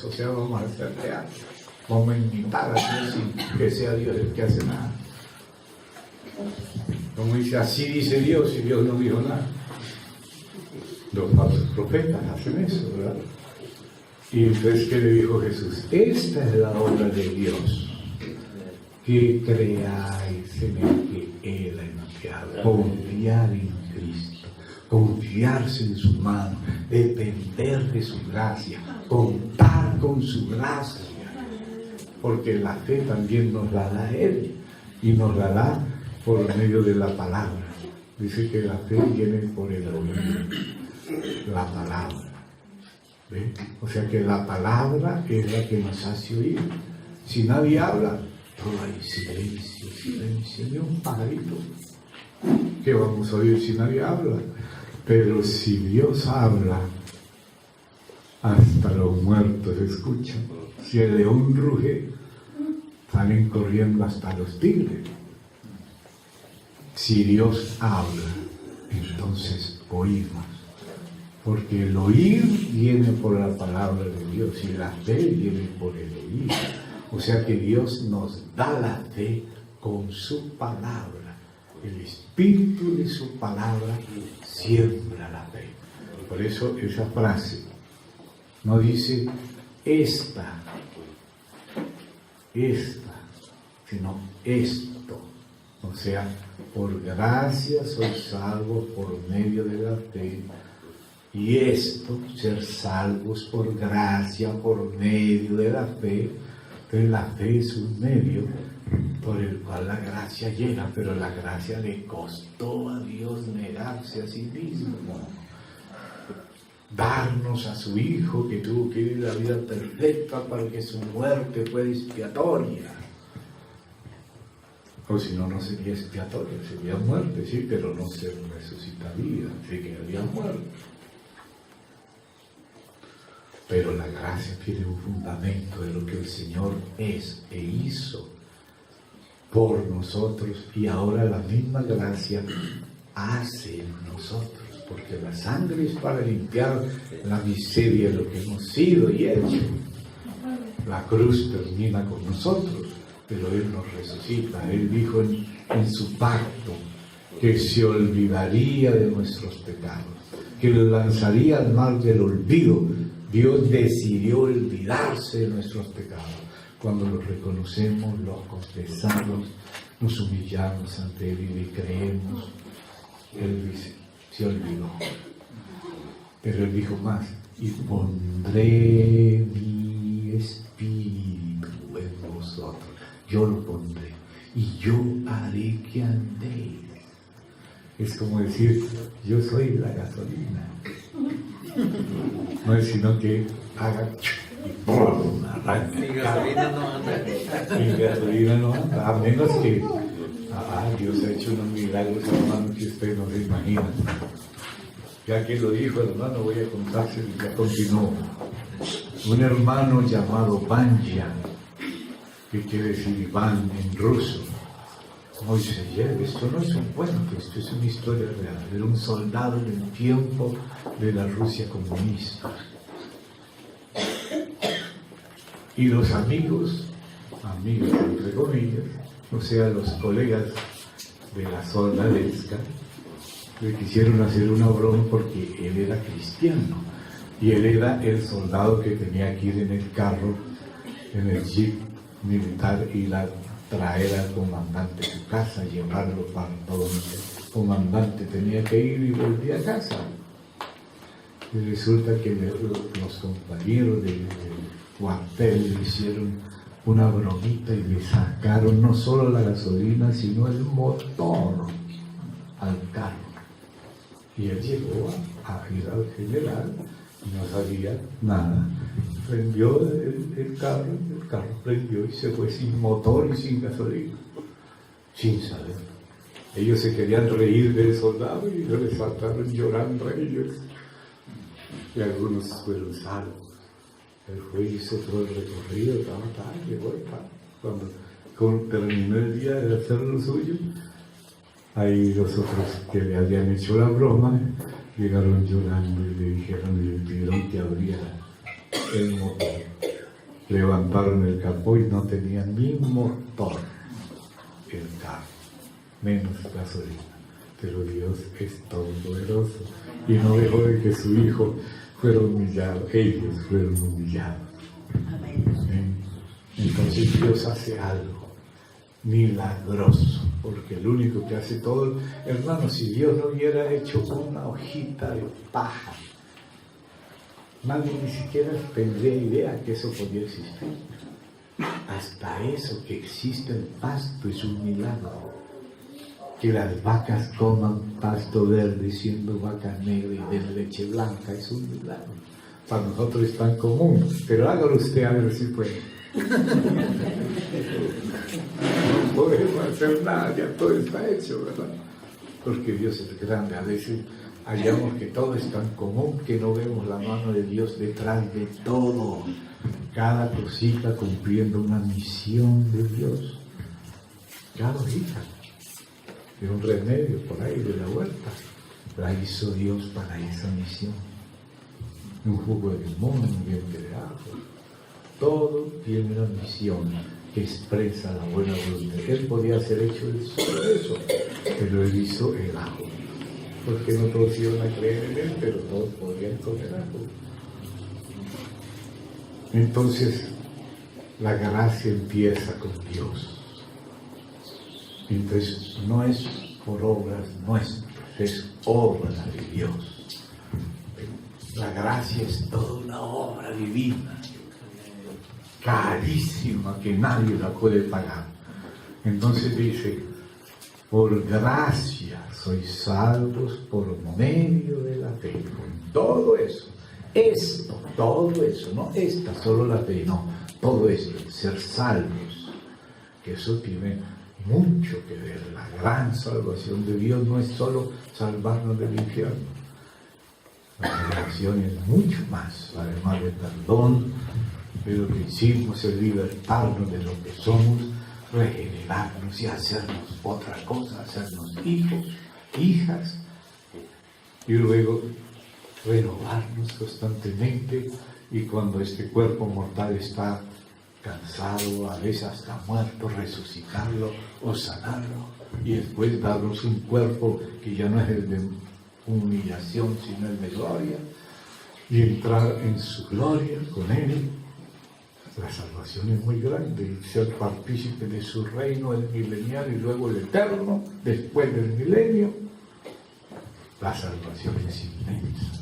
A: O sea, vamos a hacer teatro. Vamos a imitar a Dios sin que sea Dios el que hace nada. Como dice, así dice Dios y Dios no dijo nada. Los falsos profetas hacen eso, ¿verdad? Y entonces, ¿qué le dijo Jesús? Esta es la obra de Dios, que creáis en el que Él ha enviado, confiar en Cristo, confiarse en su mano, depender de su gracia, contar con su gracia, porque la fe también nos la da Él, y nos la da por medio de la palabra. Dice que la fe viene por el oír la palabra. ¿Ve? O sea que la palabra es la que nos hace oír. Si nadie habla, todo hay silencio, ni un pajarito. ¿Qué vamos a oír si nadie habla? Pero si Dios habla, hasta los muertos escuchan. Si el león ruge, salen corriendo hasta los tigres. Si Dios habla, entonces oímos. Porque el oír viene por la palabra de Dios y la fe viene por el oír. O sea que Dios nos da la fe con su palabra. El espíritu de su palabra siembra la fe. Por eso esa frase no dice esta, sino esto. O sea, por gracia sois salvos por medio de la fe. Y esto, ser salvos por gracia, por medio de la fe. Entonces la fe es un medio por el cual la gracia llega, pero la gracia le costó a Dios negarse a sí mismo, darnos a su Hijo que tuvo que vivir la vida perfecta para que su muerte fuera expiatoria. O si no, no sería expiatoria, sería muerte, sí, pero no se resucitaría, así que había muerte. Pero la gracia tiene un fundamento de lo que el Señor es e hizo por nosotros, y ahora la misma gracia hace en nosotros, porque la sangre es para limpiar la miseria de lo que hemos sido y hecho. La cruz termina con nosotros, pero Él nos resucita. Él dijo en su pacto que se olvidaría de nuestros pecados, que los lanzaría al mar del olvido. Dios decidió olvidarse de nuestros pecados. Cuando los reconocemos, los confesamos, nos humillamos ante Él y le creemos, Él dice, se olvidó. Pero Él dijo más, y pondré mi espíritu en vosotros. Yo lo pondré y yo haré que andéis. Es como decir, yo soy la gasolina. No es sino que haga y ¡pum! Arranca.
B: Mi gasolina no anda.
A: Mi gasolina no anda, a menos que Dios ha hecho unos milagros, hermano, que ustedes no se imaginan. Ya que lo dijo, hermano, voy a contárselo y ya continuó. Un hermano llamado Vanya, que quiere decir Iván en ruso. Moiseyev, esto no es un cuento, esto es una historia real. Era un soldado en el tiempo de la Rusia comunista. Y los amigos entre comillas, o sea, los colegas de la soldadesca, le quisieron hacer una broma porque él era cristiano y él era el soldado que tenía que ir en el carro, en el jeep militar y traer al comandante a su casa, llevarlo para donde el comandante tenía que ir y volvía a casa. Y resulta que los compañeros del cuartel le hicieron una bromita y le sacaron no solo la gasolina, sino el motor al carro. Y él llegó a ir al general y no sabía nada. Prendió el carro prendió y se fue sin motor y sin gasolina, sin saber. Ellos se querían reír del soldado y les saltaron llorando a ellos. Y algunos fueron salvos. Él fue y hizo todo el recorrido, llegó cuando terminó el día de hacer lo suyo, ahí los otros que le habían hecho la broma llegaron llorando y le pidieron que abriera el motor. Levantaron el capó y no tenía ni motor el carro, menos gasolina. Pero Dios es todopoderoso y no dejó de que su hijo fuera humillado, ellos fueron humillados. Amén. Entonces Dios hace algo milagroso, porque el único que hace todo, hermano, si Dios no hubiera hecho una hojita de paja, nadie ni siquiera tendría idea que eso podía existir. Hasta eso que existe el pasto es un milagro. Que las vacas coman pasto verde siendo vaca negra y de leche blanca es un milagro. Para nosotros es tan común, pero hágalo usted a ver si puede. No podemos hacer nada, ya todo está hecho, ¿verdad? Porque Dios es grande. A veces hallamos que todo es tan común que no vemos la mano de Dios detrás de todo. Cada cosita cumpliendo una misión de Dios. Cada hojita de un remedio por ahí de la huerta la hizo Dios para esa misión. Un jugo de limón, un diente de ajo, todo tiene una misión que expresa la buena voluntad. Él podía hacer hecho solo eso, pero él hizo el ajo, porque no todos iban a creer en él, pero todos podían comer ajo. Entonces la gracia empieza con Dios. Entonces no es por obras nuestras, es obra de Dios. La gracia es toda una obra divina, carísima, que nadie la puede pagar. Entonces dice, por gracia sois salvos por medio de la fe. Con todo eso, todo eso, no esta, solo la fe, no, todo esto, ser salvos, que eso tiene mucho que ver. La gran salvación de Dios no es solo salvarnos del infierno. La salvación es mucho más, además del perdón, de lo que hicimos, es libertarnos de lo que somos, regenerarnos y hacernos otra cosa, hacernos hijos, hijas, y luego renovarnos constantemente. Y cuando este cuerpo mortal está cansado, a veces hasta muerto, resucitarlo o sanarlo, y después darnos un cuerpo que ya no es el de humillación sino el de gloria, y entrar en su gloria con él. La salvación es muy grande, ser partícipe de su reino, el milenial y luego el eterno, después del milenio. La salvación es inmensa.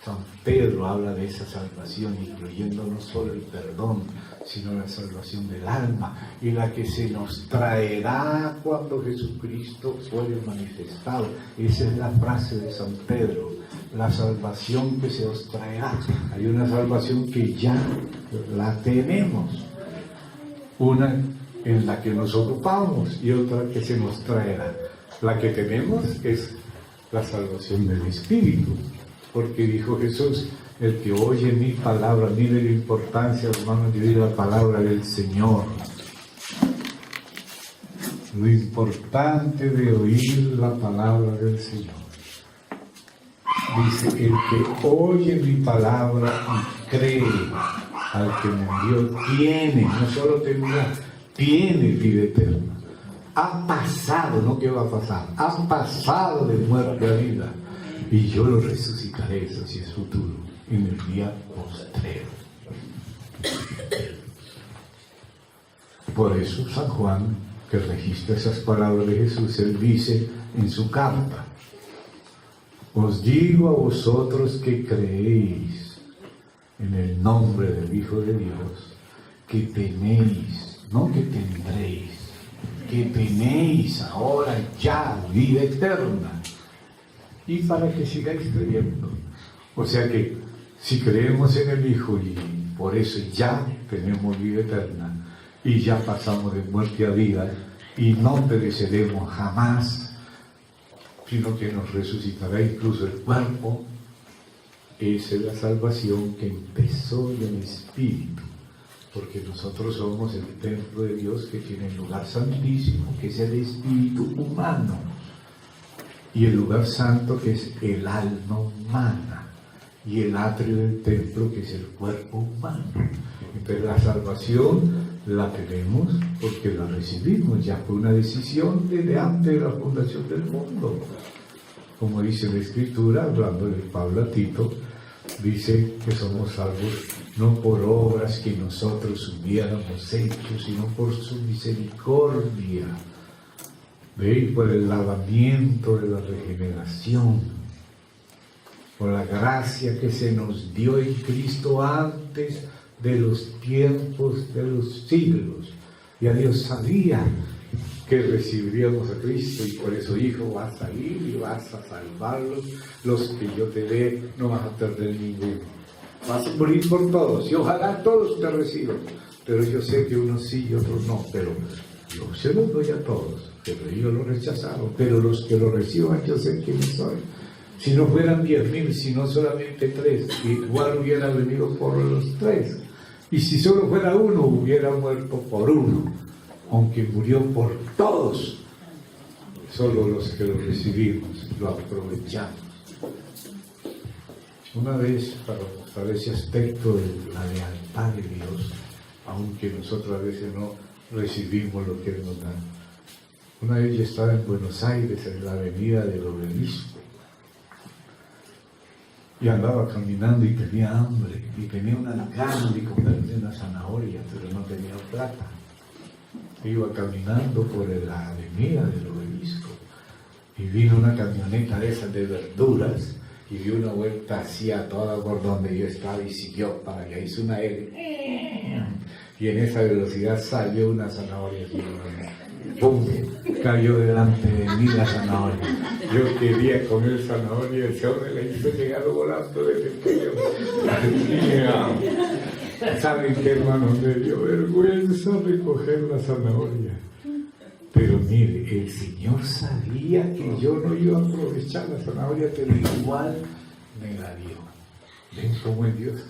A: San Pedro habla de esa salvación, incluyendo no solo el perdón, sino la salvación del alma, y la que se nos traerá cuando Jesucristo fuere manifestado. Esa es la frase de San Pedro, la salvación que se os traerá. Hay una salvación que ya la tenemos, una en la que nos ocupamos y otra que se nos traerá. La que tenemos es la salvación del Espíritu, porque dijo Jesús, el que oye mi palabra, mire la importancia, hermanos, de oír la palabra del Señor. Lo importante de oír la palabra del Señor. Dice, el que oye mi palabra y cree al que me envió, tiene, no solo tendrá, tiene vida eterna. Ha pasado, no que va a pasar, ha pasado de muerte a vida. Y yo lo resucitaré, eso sí es futuro, en el día postrero. Por eso San Juan, que registra esas palabras de Jesús, él dice en su carta, os digo a vosotros que creéis en el nombre del Hijo de Dios, que tenéis, no que tendréis, que tenéis ahora ya vida eterna, y para que sigáis creyendo. O sea que si creemos en el Hijo y por eso ya tenemos vida eterna y ya pasamos de muerte a vida y no pereceremos jamás, sino que nos resucitará incluso el cuerpo, esa es la salvación que empezó en el Espíritu, porque nosotros somos el templo de Dios que tiene el lugar santísimo, que es el espíritu humano, y el lugar santo que es el alma humana, y el atrio del templo que es el cuerpo humano. Entonces la salvación la tenemos porque la recibimos, ya fue una decisión desde antes de la fundación del mundo. Como dice la Escritura, hablando de Pablo a Tito, dice que somos salvos no por obras que nosotros hubiéramos hecho, sino por su misericordia, y por el lavamiento de la regeneración, por la gracia que se nos dio en Cristo antes de los tiempos de los siglos. Ya Dios sabía que recibiríamos a Cristo y por eso dijo, vas a ir y vas a salvarlos, los que yo te dé no vas a perder ninguno, vas a morir por todos y ojalá todos te reciban, pero yo sé que unos sí y otros no, pero yo se los doy a todos, pero ellos lo rechazaron, pero los que lo reciban yo sé quiénes soy. Si no fueran 10,000, sino solamente 3, igual hubiera venido por los 3, y si solo fuera uno hubiera muerto por uno, aunque murió por todos. Solo los que lo recibimos lo aprovechamos. Una vez, para mostrar ese aspecto de la lealtad de Dios, aunque nosotros a veces no recibimos lo que Él nos da. Una vez yo estaba en Buenos Aires, en la avenida del Obelisco, y andaba caminando y tenía hambre, y tenía una ganas de comerme una zanahoria, pero no tenía plata. Iba caminando por la avenida del Obelisco, y vino una camioneta de esas de verduras, y dio una vuelta hacia toda por donde yo estaba y siguió para allá, hizo una L, y en esa velocidad salió una zanahoria así, ¡pum!, cayó delante de mí la zanahoria. Yo quería comer zanahoria, el Señor me la hizo llegar volando desde el pecho. ¿Saben qué, hermanos? Me dio vergüenza recoger la zanahoria. Pero mire, el Señor sabía que yo no iba a aprovechar la zanahoria, pero igual me la dio. ¿Ven cómo es Dios?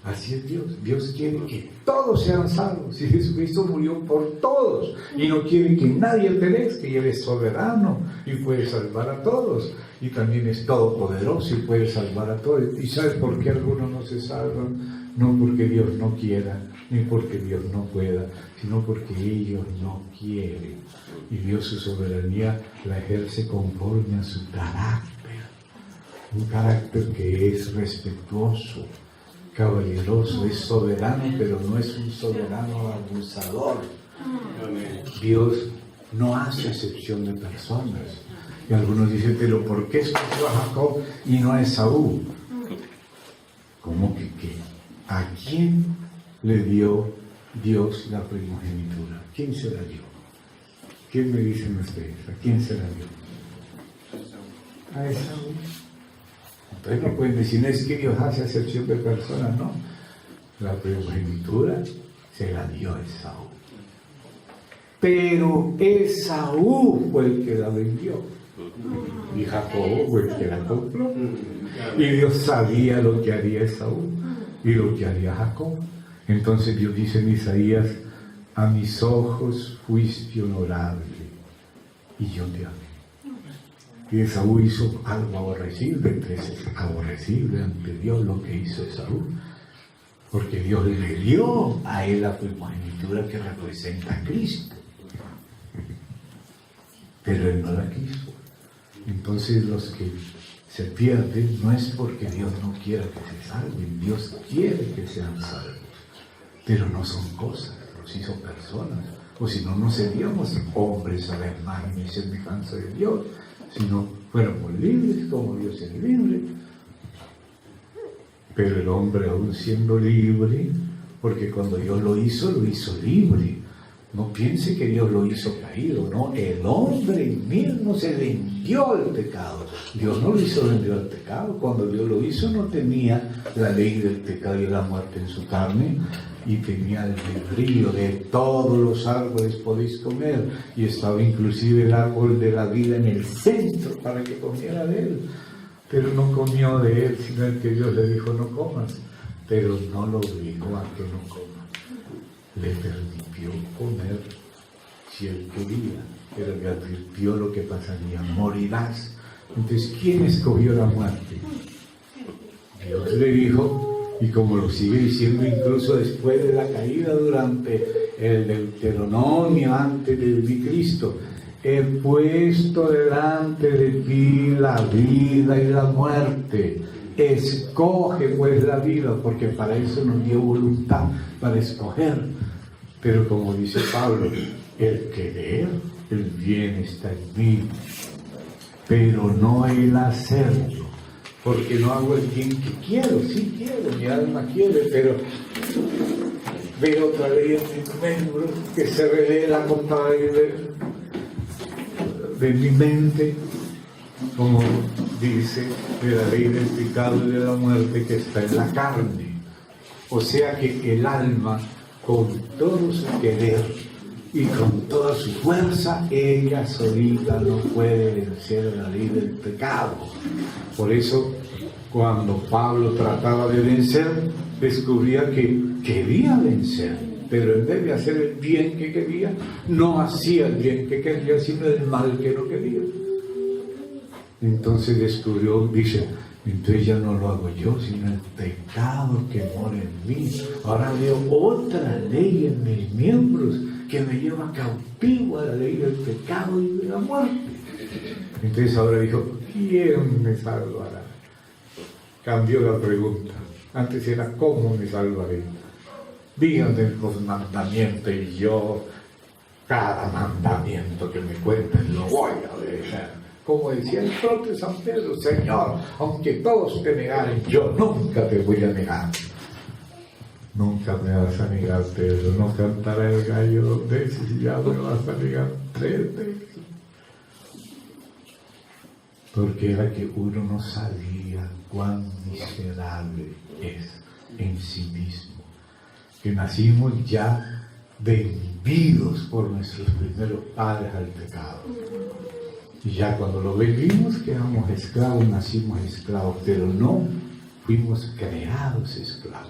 A: Así es Dios. Dios quiere que todos sean salvos. Y Jesucristo murió por todos. Y no quiere que nadie perezca. Y Él es soberano y puede salvar a todos. Y también es todopoderoso y puede salvar a todos. ¿Y sabe por qué algunos no se salvan? No porque Dios no quiera, ni porque Dios no pueda, sino porque ellos no quieren. Y Dios su soberanía la ejerce conforme a su carácter. Un carácter que es respetuoso, caballeroso, es soberano, pero no es un soberano abusador. Dios no hace excepción de personas. Y algunos dicen, pero ¿por qué escogió a Jacob y no a Esaú? ¿Cómo que qué? ¿A quién le dio Dios la primogenitura? ¿Quién se la dio? ¿Quién me dicen ustedes? ¿A quién se la dio? A Esaú. Entonces no pueden decir, no es que Dios hace excepción de personas, no. La primogenitura se la dio a Esaú. pero Esaú fue el que la vendió y Jacob fue el que la compró. Y Dios sabía lo que haría Esaú y lo que haría Jacob. Entonces Dios dice en Isaías: a mis ojos fuiste honorable y yo te amé. Y Esaú hizo algo aborrecible, entonces aborrecible ante Dios lo que hizo Esaú, porque Dios le dio a él la primogenitura que representa a Cristo, pero él no la quiso. Entonces los que se pierden no es porque Dios no quiera que se salven, Dios quiere que sean salvos, pero no son cosas, los hizo personas, o si no, no seríamos hombres a la imagen y semejanza de Dios, sino fuéramos libres como Dios es libre. Pero el hombre, aún siendo libre, porque cuando Dios lo hizo libre. No piense que Dios lo hizo caído, no, el hombre mismo se vendió al pecado. Dios no lo hizo vendió al pecado. Cuando Dios lo hizo no tenía la ley del pecado y la muerte en su carne, y tenía el albedrío de todos los árboles podéis comer, y estaba inclusive el árbol de la vida en el centro para que comiera de él, pero no comió de él, sino el que Dios le dijo: no comas, pero no lo obligó a que no coma. Le permitió comer si él quería, pero le advirtió lo que pasaría: morirás. Entonces, ¿quién escogió la muerte? Dios le dijo, y como lo sigue diciendo incluso después de la caída, durante el Deuteronomio, antes de mi Cristo: he puesto delante de ti la vida y la muerte. Escoge pues la vida, porque para eso nos dio voluntad, para escoger. Pero como dice Pablo, el querer, el bien está en mí, pero no el hacerlo, porque no hago el bien que quiero. Sí quiero, mi alma quiere, pero veo otra ley en mis miembros que se revela contra de mi mente, como dice, de la ley del pecado y de la muerte que está en la carne. O sea que el alma, con todo su querer y con toda su fuerza, ella solita no puede vencer la ley del pecado. Por eso, cuando Pablo trataba de vencer, descubría que quería vencer, pero en vez de hacer el bien que quería, no hacía el bien que quería, sino el mal que no quería. Entonces descubrió, dice: entonces ya no lo hago yo, sino el pecado que mora en mí. Ahora veo otra ley en mis miembros que me lleva cautivo a la ley del pecado y de la muerte. Entonces ahora dijo: ¿quién me salvará? Cambió la pregunta. Antes era: ¿cómo me salvaré? Díganme los mandamientos y yo, cada mandamiento que me cuenten, lo voy a obedecer. Como decía el propio San Pedro: Señor, aunque todos te negaren, yo nunca te voy a negar. Nunca me vas a negar, Pedro. No cantará el gallo 2 veces y ya me vas a negar 3 veces. Porque era que uno no sabía cuán miserable es en sí mismo. Que nacimos ya vendidos por nuestros primeros padres al pecado. Y ya cuando lo vendimos quedamos esclavos, nacimos esclavos, pero no fuimos creados esclavos.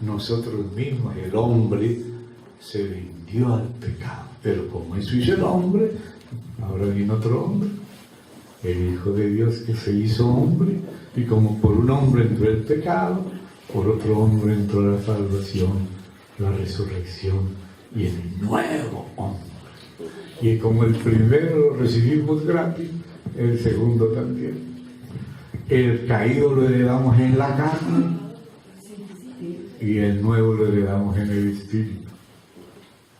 A: Nosotros mismos, el hombre, se vendió al pecado. Pero como eso hizo el hombre, ahora viene otro hombre, el Hijo de Dios que se hizo hombre, y como por un hombre entró el pecado, por otro hombre entró la salvación, la resurrección y el nuevo hombre. Y como el primero lo recibimos gratis, el segundo también. El caído lo heredamos en la carne y el nuevo lo heredamos en el espíritu.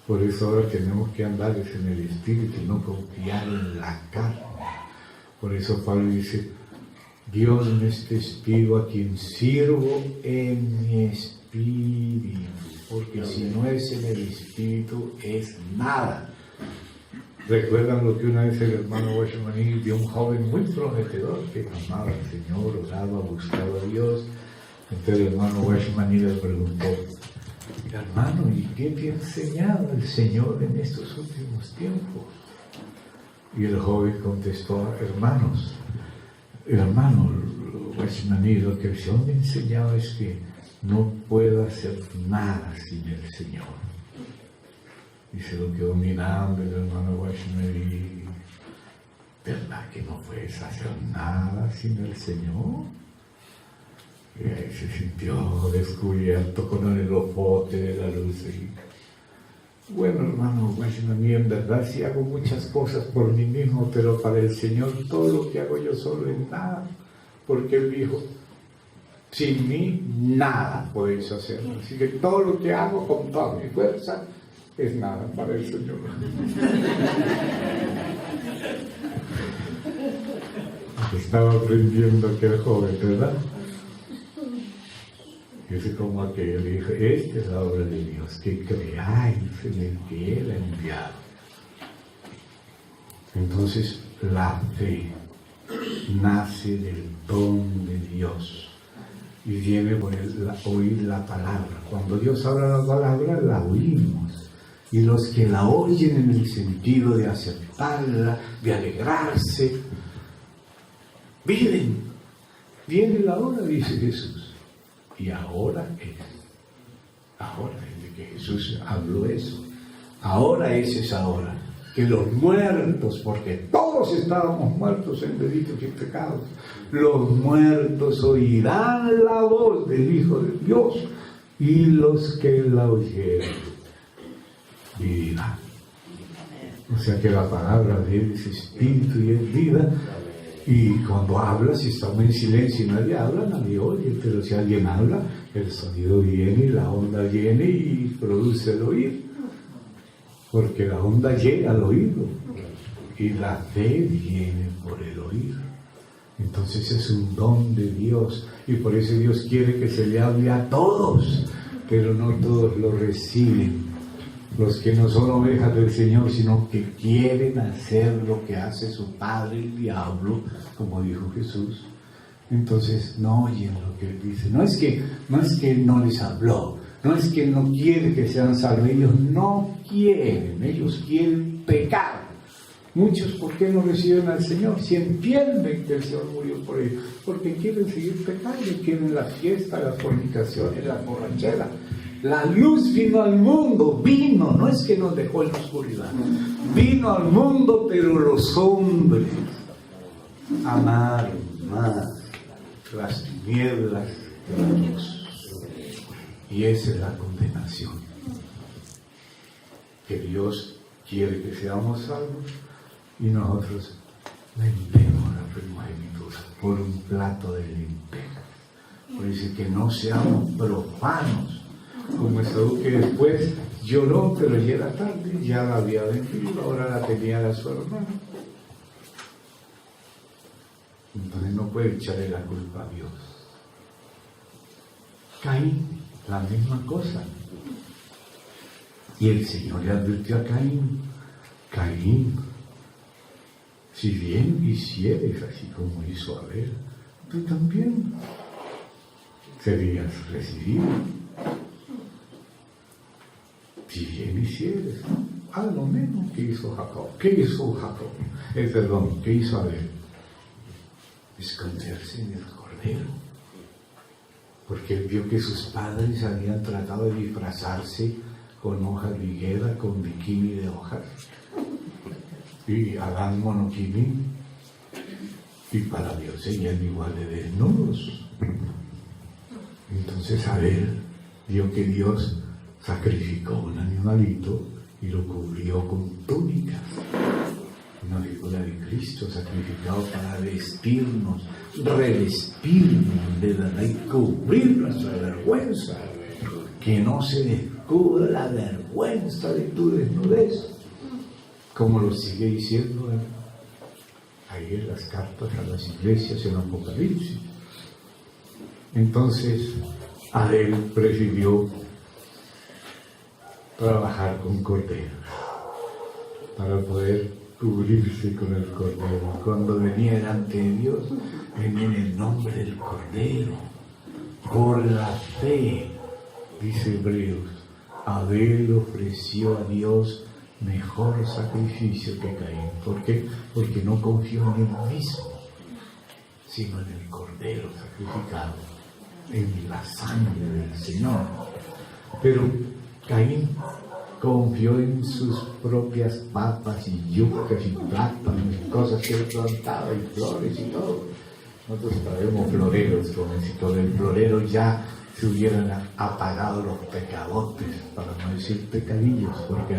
A: Por eso ahora tenemos que andar en el espíritu y no confiar en la carne. Por eso Pablo dice: Dios me es testigo a quien sirvo en mi espíritu, porque si no es en el espíritu es nada. ¿Recuerdan lo que una vez el hermano Washmani vio un joven muy prometedor que amaba al Señor, oraba, buscaba a Dios? Entonces el hermano Washmani le preguntó: hermano, ¿y qué te ha enseñado el Señor en estos últimos tiempos? Y el joven contestó, hermano, Guachmaní, lo que el Señor me ha enseñado es que no puedo hacer nada sin el Señor. Y se lo quedó mirando el hermano Guachmaní. ¿Verdad que no puedes hacer nada sin el Señor? Y ahí se sintió descubierto con el ojote de la luz. Y, bueno, hermano Guachmaní, en verdad sí hago muchas cosas por mí mismo, pero para el Señor todo lo que hago yo solo es nada. Porque Él dijo, sin mí nada podéis hacer. Así que todo lo que hago con toda mi fuerza es nada para el Señor. Estaba aprendiendo aquel joven, ¿verdad? Y es como aquel dijo, esta es la obra de Dios, que creáis en el que Él ha enviado. Entonces, la fe nace del don de Dios y viene por oír la palabra. Cuando Dios habla la palabra, la oímos. Y los que la oyen en el sentido de aceptarla, de alegrarse, viven. Viene la hora, dice Jesús. Y ahora es de que Jesús habló eso. Ahora es esa hora. Que los muertos, porque todos estábamos muertos en delitos y pecados, los muertos oirán la voz del Hijo de Dios y los que la oyeren vivirán. O sea que la palabra de Él es espíritu y es vida. Y cuando habla, si estamos en silencio y nadie habla, nadie oye. Pero si alguien habla, el sonido viene y la onda viene y produce el oír. Porque la onda llega al oído. Y la fe viene por el oír. Entonces es un don de Dios. Y por eso Dios quiere que se le hable a todos. Pero no todos lo reciben. Los que no son ovejas del Señor, sino que quieren hacer lo que hace su padre el diablo, como dijo Jesús. Entonces no oyen lo que Él dice. No es que Él no les habló, no es que Él no quiere que sean salvos, ellos no quieren, ellos quieren pecar. Muchos, ¿por qué no reciben al Señor? Si entienden que el Señor murió por ellos, porque quieren seguir pecando, quieren la fiesta, la fornicación y la borrachera. La luz vino al mundo, no es que nos dejó en la oscuridad, vino al mundo, pero los hombres amaron más las tinieblas que la luz. Y esa es la condenación. Que Dios quiere que seamos salvos y nosotros vendemos la primogenitura por un plato de lentejas. Por decir que no seamos profanos. Como Esaú, que después lloró, pero ya era tarde, ya la había vendido, ahora la tenía a su hermano. Entonces no puede echarle la culpa a Dios. Caín, la misma cosa. Y el Señor le advirtió a Caín, Caín, si bien hicieres así como hizo Abel, tú también serías recibido. Si bien hicieres, a lo menos que hizo Jacob. ¿Qué hizo Jacob? ¿Qué hizo Abel? Esconderse en el cordero. Porque él vio que sus padres habían tratado de disfrazarse con hojas de higuera, con bikini de hojas. Y Adán monokini. Y para Dios serían igual de desnudos. Entonces Abel vio que Dios sacrificó un animalito y lo cubrió con túnicas. Una figura de Cristo sacrificado para vestirnos, revestirnos de verdad y cubrir nuestra vergüenza. Que no se descubra la vergüenza de tu desnudez. Como lo sigue diciendo ahí en las cartas a las iglesias en Apocalipsis. Entonces, Abel prefirió trabajar con corderos para poder cubrirse con el cordero. Cuando venía delante de Dios, venía en el nombre del cordero, por la fe, dice Hebreos, Abel ofreció a Dios mejor sacrificio que Caín. ¿Por qué? Porque no confió en él mismo, sino en el Cordero sacrificado, en la sangre del Señor. Pero Caín confió en sus propias papas y yucas y plátanos y cosas que él plantaba, y flores y todo. Nosotros traemos floreros, como si con el florero ya se hubieran apagado los pecadotes, para no decir pecadillos, porque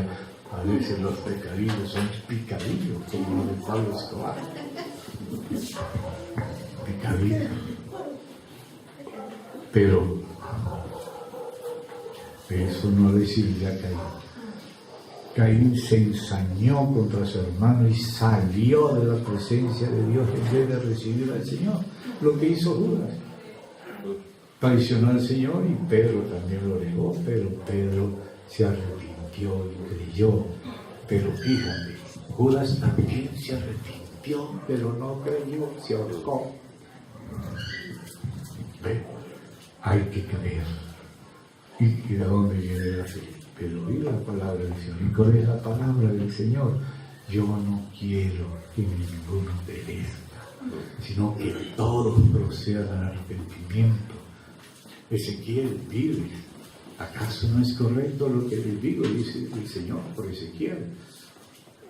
A: a veces los pecadillos son picadillos, como lo de Pablo Escobar. Pecadillos. Pero eso no le sirvió a Caín. Caín se ensañó contra su hermano y salió de la presencia de Dios en vez de recibir al Señor. Lo que hizo Judas. Traicionó al Señor, y Pedro también lo negó, pero Pedro se arrepintió y creyó. Pero fíjate, Judas también se arrepintió, pero no creyó, se ahorcó. Hay que creer. ¿Y de dónde viene la fe? Pero oír la palabra del Señor. ¿Y cuál es la palabra del Señor? Yo no quiero que ninguno perezca, sino que todos procedan al arrepentimiento. Ezequiel vive. ¿Acaso no es correcto lo que les digo? Dice el Señor por Ezequiel.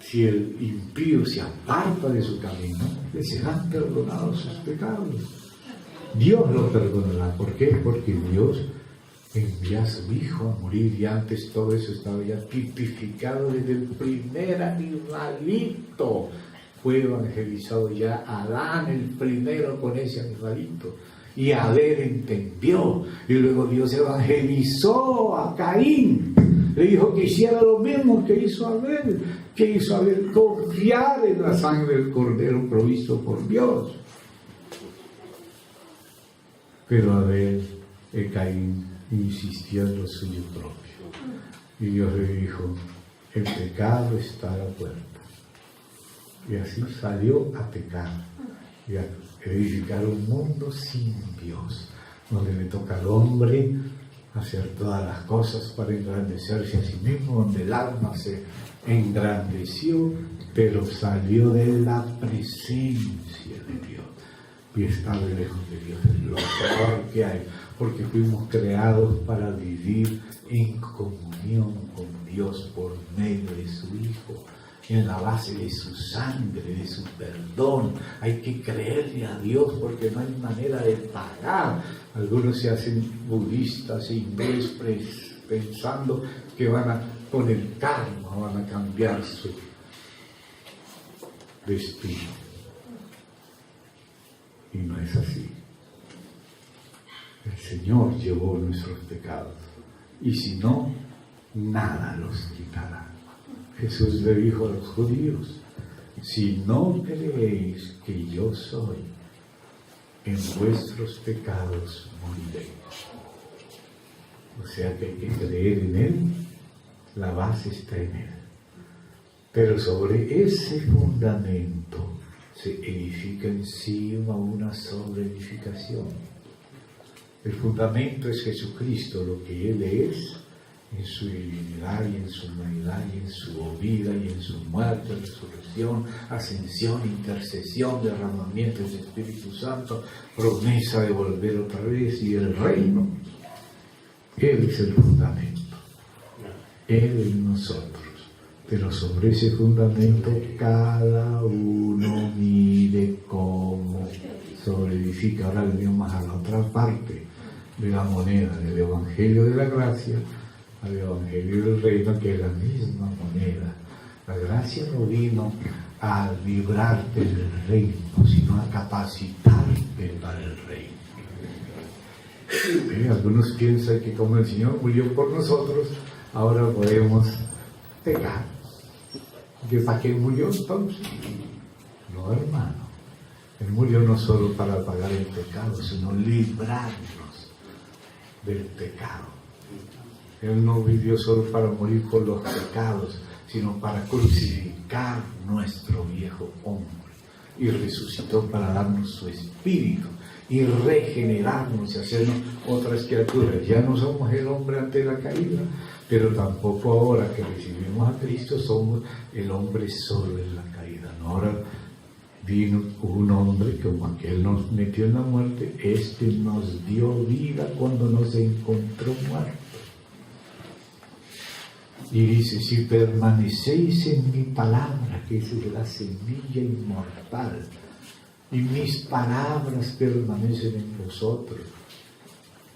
A: Si el impío se aparta de su camino, le serán perdonados sus pecados. Dios lo perdonará. ¿Por qué? Porque Dios envía a su Hijo a morir, y antes todo eso estaba ya tipificado desde el primer animalito. Fue evangelizado ya Adán, el primero, con ese animalito. Y Abel entendió, y luego Dios evangelizó a Caín. Le dijo que hiciera lo mismo que hizo Abel. Que hizo Abel confiar en la sangre del Cordero provisto por Dios. Pero Abel, Caín, insistió en lo suyo propio. Y Dios le dijo: el pecado está a la puerta. Y así salió a pecar y a edificar un mundo sin Dios, donde le toca al hombre hacer todas las cosas para engrandecerse a sí mismo, donde el alma se engrandeció, pero salió de la presencia de Dios. Y estar lejos de Dios es lo peor que hay, porque fuimos creados para vivir en comunión con Dios por medio de su Hijo, en la base de su sangre, de su perdón. Hay que creerle a Dios, porque no hay manera de pagar. Algunos se hacen budistas e hindúes pensando que van a, con el karma, van a cambiar su destino. Y no es así. El Señor llevó nuestros pecados, y si no, nada los quitará. Jesús le dijo a los judíos: si no creéis que yo soy, en vuestros pecados moriréis. O sea que hay que creer en Él, la base está en Él. Pero sobre ese fundamento se edifica encima una sobreedificación. El fundamento es Jesucristo, lo que Él es, en su divinidad y en su humanidad y en su vida y en su muerte, resurrección, ascensión, intercesión, derramamiento del Espíritu Santo, promesa de volver otra vez, y el reino. Él es el fundamento, Él en nosotros. Pero sobre ese fundamento cada uno mire cómo sobreedifica. Ahora venimos más a la otra parte de la moneda, del Evangelio de la Gracia al Evangelio del Reino, que es la misma moneda. La gracia no vino a librarte del reino, sino a capacitarte para el reino. Algunos piensan que como el Señor murió por nosotros, ahora podemos pecar. ¿Que para qué murió entonces? No, hermano. Él murió no solo para pagar el pecado, sino librarnos del pecado. Él no vivió solo para morir por los pecados, sino para crucificar nuestro viejo hombre. Y resucitó para darnos su espíritu. y regenerarnos y hacernos otras criaturas. Ya no somos el hombre ante la caída, pero tampoco ahora que recibimos a Cristo somos el hombre solo en la caída. No, ahora vino un hombre como aquel nos metió en la muerte, este nos dio vida cuando nos encontró muertos. Y dice, si permanecéis en mi palabra, que es la semilla inmortal, y mis palabras permanecen en vosotros,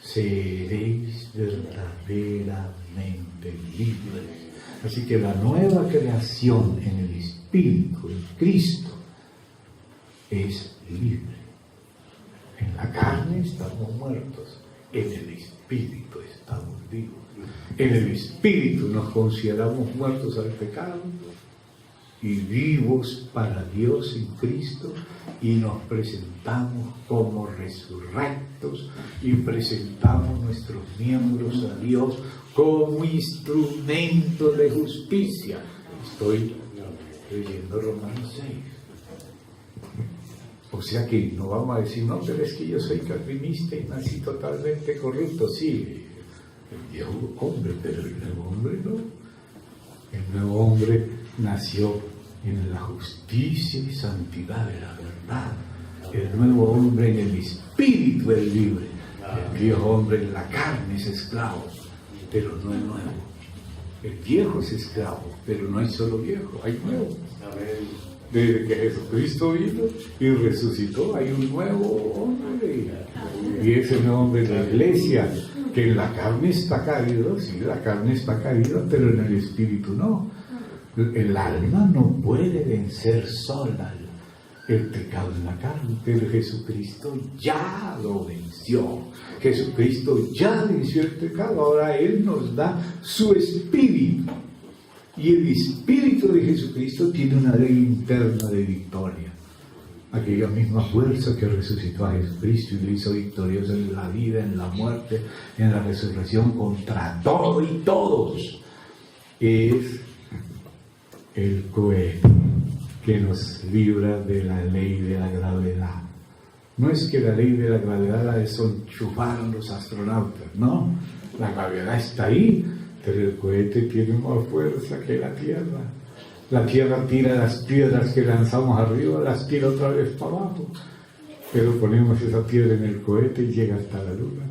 A: seréis verdaderamente libres. Así que la nueva creación en el Espíritu, en Cristo, es libre. En la carne estamos muertos, en el Espíritu estamos vivos. En el Espíritu nos consideramos muertos al pecado y vivos para Dios en Cristo, y nos presentamos como resurrectos y presentamos nuestros miembros a Dios como instrumento de justicia. Estoy leyendo Romanos 6. O sea que no vamos a decir, no, pero es que yo soy calvinista y nací totalmente corrupto. Sí, el viejo hombre, pero el nuevo hombre no. El nuevo hombre nació en la justicia y santidad de la verdad. El nuevo hombre en el Espíritu es libre. El viejo hombre en la carne es esclavo, pero no es nuevo. El viejo es esclavo, pero no hay solo viejo, hay nuevo. Desde que Jesucristo vino y resucitó, hay un nuevo hombre. Y ese nuevo hombre es la iglesia, que en la carne está caído, sí, la carne está caída, pero en el Espíritu no. El alma no puede vencer sola el pecado en la carne, pero Jesucristo ya lo venció. Jesucristo ya venció el pecado, ahora Él nos da su Espíritu. Y el Espíritu de Jesucristo tiene una ley interna de victoria. Aquella misma fuerza que resucitó a Jesucristo y lo hizo victorioso en la vida, en la muerte, en la resurrección, contra todo y todos, es el cohete que nos libra de la ley de la gravedad. No es que la ley de la gravedad la desenchufaron los astronautas, no, la gravedad está ahí, pero el cohete tiene más fuerza que la Tierra. La Tierra tira las piedras que lanzamos arriba, las tira otra vez para abajo, pero ponemos esa piedra en el cohete y llega hasta la Luna,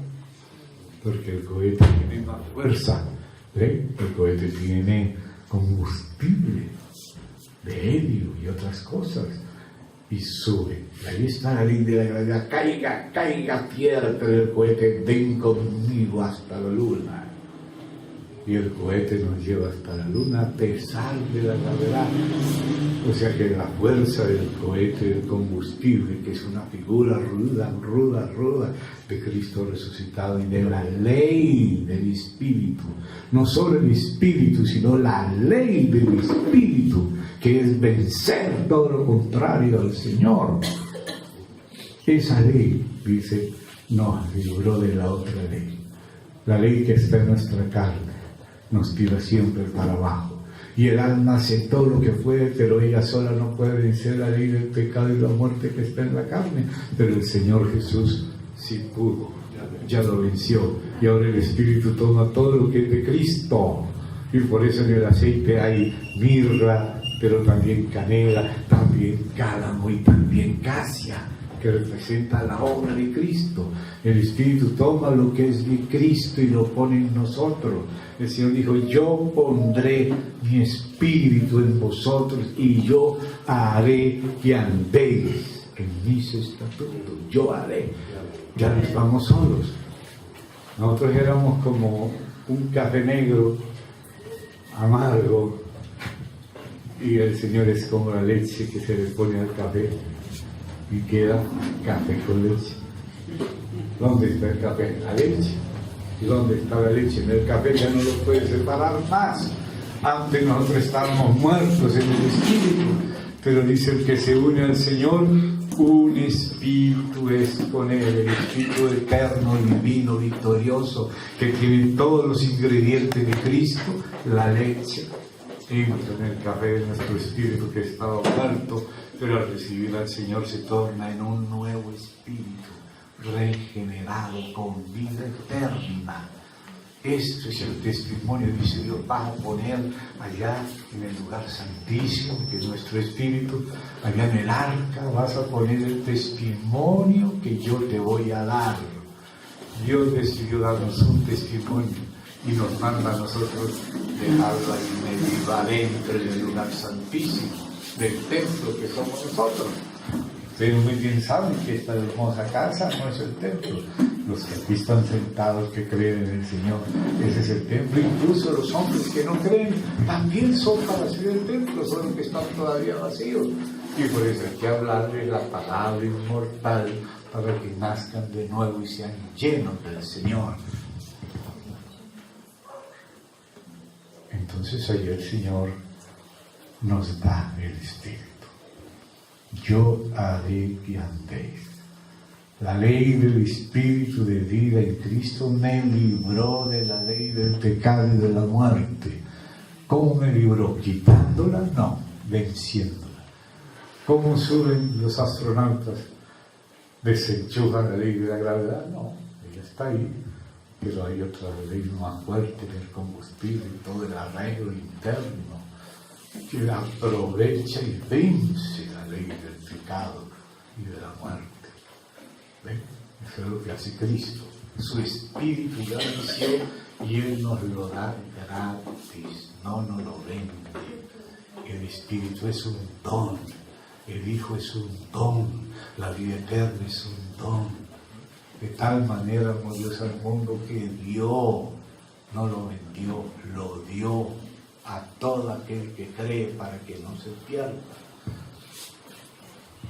A: porque el cohete tiene más fuerza, ¿eh? El cohete tiene combustible de helio y otras cosas, y sube. Ahí está la ley de la gravedad. Caiga tierra del cohete, ven conmigo hasta la Luna. Y el cohete nos lleva hasta la Luna a pesar de la gravedad. O sea que la fuerza del cohete, del combustible, que es una figura ruda de Cristo resucitado y de la ley del Espíritu. No solo el Espíritu, sino la ley del Espíritu, que es vencer todo lo contrario al Señor. Esa ley, dice, nos libró de la otra ley. La ley que está en nuestra carne nos tira siempre para abajo. Y el alma hace todo lo que puede, pero ella sola no puede vencer la ley del pecado y la muerte que está en la carne. Pero el Señor Jesús sí pudo, ya lo venció. Y ahora el Espíritu toma todo lo que es de Cristo. Y por eso en el aceite hay mirra, pero también canela, también cálamo y también casia, que representa la obra de Cristo. El Espíritu toma lo que es de Cristo y lo pone en nosotros. El Señor dijo, yo pondré mi Espíritu en vosotros y yo haré que andéis en mis estatutos. Yo haré. Ya no estamos solos. Nosotros éramos como un café negro amargo, y el Señor es como la leche que se le pone al café y queda café con leche. ¿Dónde está el café? En la leche. ¿Y dónde está la leche? En el café ya no lo puede separar más. Antes nosotros estábamos muertos en el Espíritu, pero dice el que se une al Señor, un espíritu es con él, el Espíritu eterno, divino, victorioso, que tiene todos los ingredientes de Cristo, la leche. Entra en el café de nuestro espíritu que estaba muerto, pero al recibir al Señor se torna en un nuevo espíritu, regenerado con vida eterna. Esto es el testimonio, dice Dios, vas a poner allá en el lugar santísimo, que es nuestro espíritu, allá en el arca, vas a poner el testimonio que yo te voy a dar. Dios decidió darnos un testimonio y nos manda a nosotros dejarlo ahí medio adentro en el lugar santísimo del templo que somos nosotros. Pero muy bien saben que esta hermosa casa no es el templo. Los que aquí están sentados, que creen en el Señor, ese es el templo. Incluso los hombres que no creen también son para ser el templo, solo que están todavía vacíos. Y por eso hay que hablarles la palabra inmortal para que nazcan de nuevo y sean llenos del Señor. Entonces ahí el Señor nos da el Espíritu. Yo haré que andéis. La ley del Espíritu de vida en Cristo me libró de la ley del pecado y de la muerte. ¿Cómo me libró? ¿Quitándola? No, venciéndola. ¿Cómo suben los astronautas? ¿Desenchufan la ley de la gravedad? No, ella está ahí. Pero hay otra ley más fuerte del combustible y todo el arreglo interno que aprovecha y vence la ley del pecado y de la muerte. ¿Ven? Eso es lo que hace Cristo. Su Espíritu ya venció y Él nos lo da gratis, no nos lo vende. El Espíritu es un don, el Hijo es un don, la vida eterna es un don. De tal manera amó Dios al mundo que dio, no lo vendió, lo dio a todo aquel que cree para que no se pierda.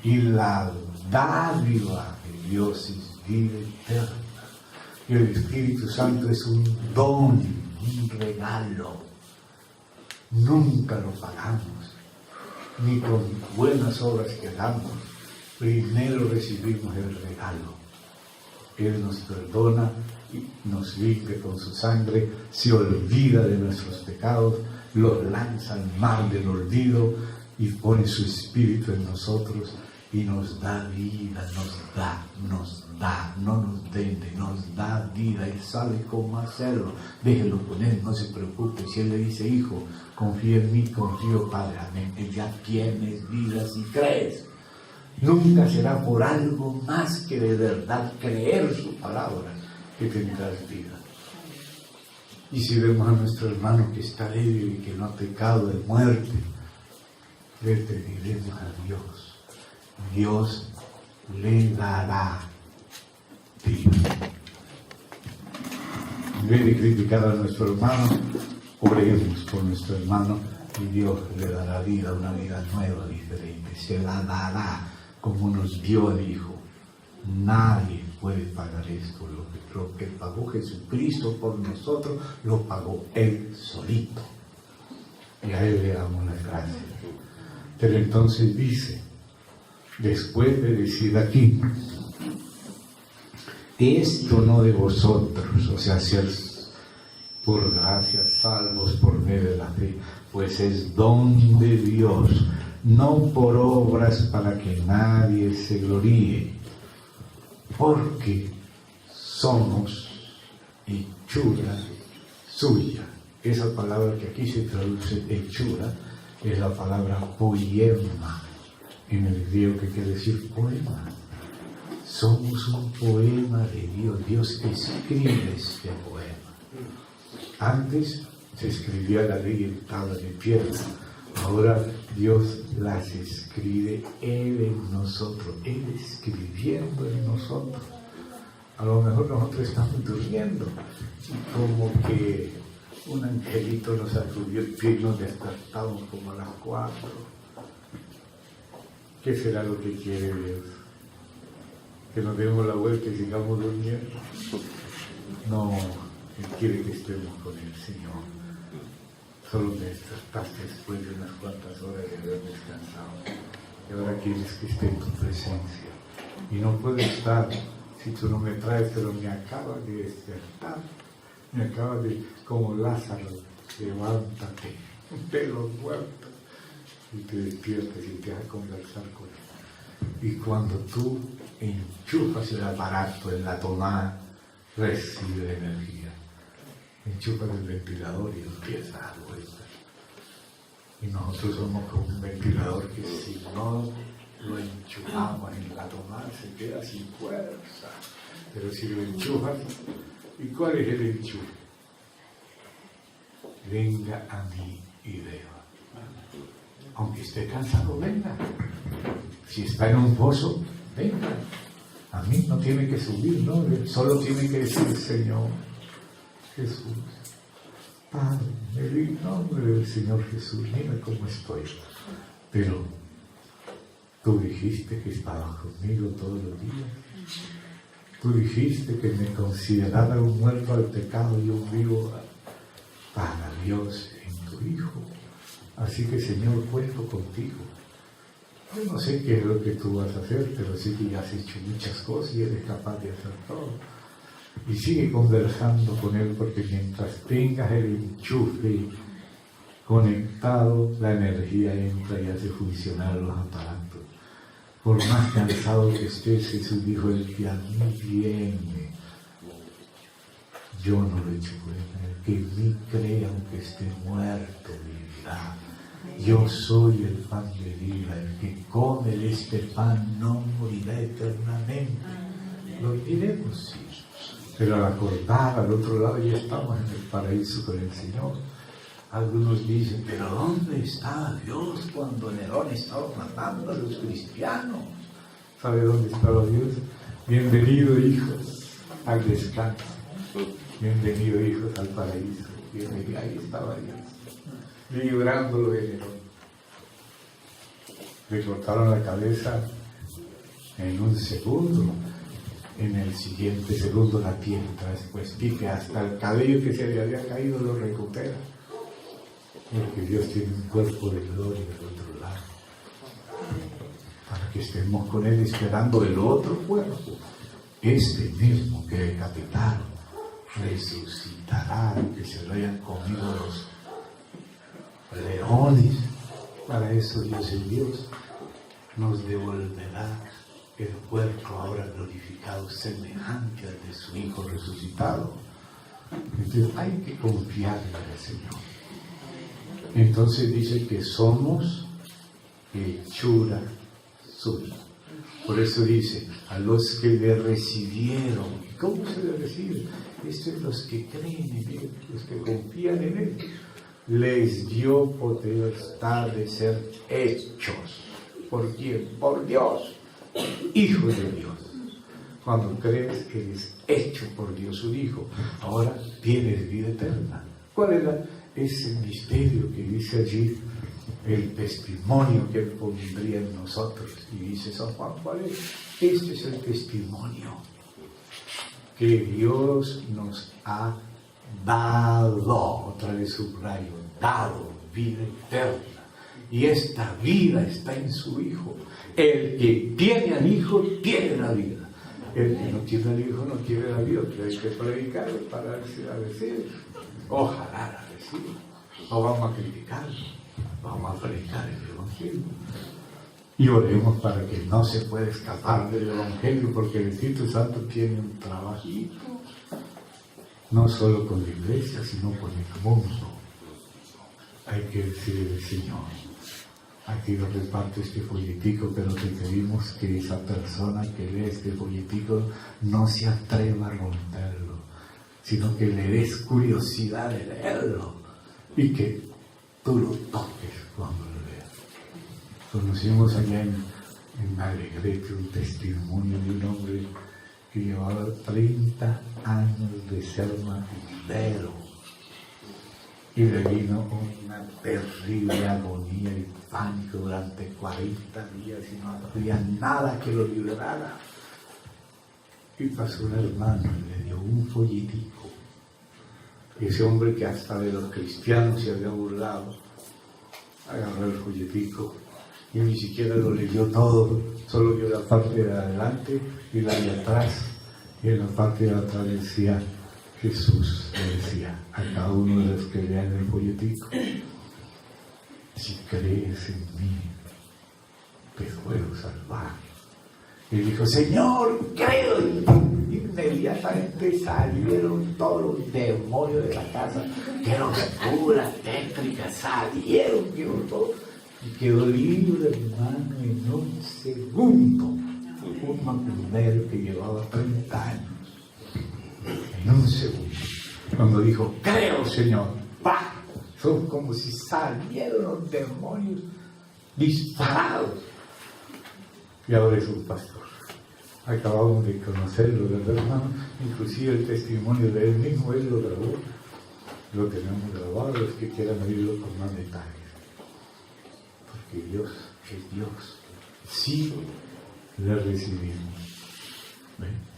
A: Y la dádiva de Dios es vida eterna. Y el Espíritu Santo es un don, un regalo. Nunca lo pagamos, ni con buenas obras que hagamos. Primero recibimos el regalo. Él nos perdona y nos limpia con su sangre, se olvida de nuestros pecados, los lanza al mar del olvido y pone su Espíritu en nosotros y nos da vida, no nos vende, nos da vida. Él sabe cómo hacerlo. Déjelo con Él, no se preocupe. Si Él le dice, hijo, confía en mí, confío, Padre, amén. Él ya tienes vida si crees. Nunca será por algo más que de verdad creer su palabra que tendrás vida. Y si vemos a nuestro hermano que está débil y que no ha pecado de muerte, le pediremos a Dios. Dios le dará vida. En vez de criticar a nuestro hermano, oremos por nuestro hermano y Dios le dará vida, una vida nueva, diferente. Se la dará como nos dio el Hijo. Nadie puede pagar esto. Lo que pagó Jesucristo por nosotros, lo pagó Él solito. Y a Él le damos las gracias. Pero entonces dice, después de decir aquí, esto no de vosotros, o sea, ser por gracia salvos por medio de la fe, pues es don de Dios, no por obras para que nadie se gloríe, porque somos hechura suya. Esa palabra que aquí se traduce hechura es la palabra poema, en el griego, que quiere decir poema. Somos un poema de Dios. Dios escribe este poema. Antes se escribía la ley en tablas de piedra. Ahora Dios las escribe Él en nosotros, Él escribiendo en nosotros. A lo mejor nosotros estamos durmiendo y como que un angelito nos sacudió el pie y nos despertamos como a las 4. ¿Qué será lo que quiere Dios? ¿Que nos demos la vuelta y sigamos durmiendo? No, Él quiere que estemos con el Señor. Solo me despertaste después de unas cuantas horas de haber descansado. Y ahora quieres que esté en tu presencia. Y no puedo estar si tú no me traes, pero me acabas de despertar. Me acabas de, como Lázaro, levántate de los muertos. Y te despiertas y te vas a conversar con Él. Y cuando tú enchufas el aparato en la tomada, recibe energía. Enchufas el ventilador y empieza a dar vueltas. Y nosotros somos como un ventilador que si no lo enchufamos en la tomada se queda sin fuerza. Pero si lo enchufas, ¿y cuál es el enchufe? Venga a mí y beba. Aunque esté cansado, venga. Si está en un pozo, venga. A mí no tiene que subir, ¿no? Solo tiene que decir, Señor Jesús, Padre, en el nombre del Señor Jesús, mira cómo estoy. Pero tú dijiste que estabas conmigo todos los días. Tú dijiste que me considerara un muerto al pecado y un vivo para Dios en tu Hijo. Así que, Señor, cuento contigo. Yo no sé qué es lo que tú vas a hacer, pero sí que ya has hecho muchas cosas y eres capaz de hacer todo. Y sigue conversando con Él, porque mientras tengas el enchufe conectado, la energía entra y hace funcionar los aparatos. Por más cansado que estés, Jesús dijo, el que a mí viene, yo no lo echo fuera. El que en mí cree, aunque esté muerto, vivirá. Yo soy el pan de vida, el que come de este pan no morirá eternamente. Lo diremos, sí. Pero al acordar, al otro lado ya estamos en el paraíso con el Señor. Algunos dicen, pero ¿dónde estaba Dios cuando Nerón estaba matando a los cristianos? ¿Sabe dónde estaba Dios? Bienvenido, hijos, al descanso. Bienvenido, hijos, al paraíso. Bienvenido, ahí estaba Dios, librándolo de Nerón. Le cortaron la cabeza en un segundo. En el siguiente segundo la tiene otra vez, pues pique hasta el cabello que se le había caído lo recupera. Porque Dios tiene un cuerpo de gloria del otro lado, para que estemos con Él esperando el otro cuerpo, este mismo que decapitaron, resucitará, que se lo hayan comido los leones. Para eso Dios es Dios, nos devolverá el cuerpo ahora glorificado, semejante al de su Hijo resucitado. Entonces hay que confiar en el Señor. Entonces dice que somos hechura suya. Por eso dice, a los que le recibieron. ¿Cómo se le recibe? Esto es los que creen en Él, los que confían en Él. Les dio potestad de ser hechos. ¿Por quién? Por Dios. Hijos de Dios. Cuando crees, eres hecho por Dios un hijo. Ahora tienes vida eterna. ¿Cuál era ese misterio que dice allí? El testimonio que Él pondría en nosotros. Y dice San Juan, ¿cuál es? Este es el testimonio que Dios nos ha dado. Otra vez subrayo, dado vida eterna. Y esta vida está en su Hijo. El que tiene al Hijo tiene la vida. El que no tiene al Hijo no tiene la vida. Que hay que predicar para a decir. Ojalá la reciba. No vamos a criticar, vamos a predicar el Evangelio. Y oremos para que no se pueda escapar del Evangelio, porque el Espíritu Santo tiene un trabajito. No solo con la iglesia, sino con el mundo. Hay que decirle, Señor, aquí lo reparto este folletico, pero te pedimos que esa persona que lee este folletico no se atreva a romperlo, sino que le des curiosidad de leerlo y que tú lo toques cuando lo leas. Conocimos allá en Alegrete un testimonio de un hombre que llevaba 30 años de ser marinero. Y le vino una terrible agonía y pánico durante 40 días y no había nada que lo liberara. Y pasó un hermano y le dio un folletico. Ese hombre que hasta de los cristianos se había burlado, agarró el folletico y ni siquiera lo leyó todo, solo vio la parte de adelante y la de atrás. Y en la parte de atrás decía, Jesús le decía a cada uno de los que lean el folletico, si crees en mí, te puedo salvar. Y dijo, Señor, creo. Y inmediatamente salieron todos los demonios de la casa, que locura tétrica, salieron, quedó todo. Y quedó libre, hermano, en un segundo. Un macumero que llevaba 30 años. En un segundo. Cuando dijo, creo, Señor, ¡pah! Son como si salieron los demonios disparados. Y ahora es un pastor. Acabamos de conocerlo, ¿verdad, hermano? Inclusive el testimonio de él mismo, él lo grabó. Lo tenemos grabado, los que quieran oírlo con más detalles. Porque Dios es Dios. Sí, le recibimos. ¿Ven?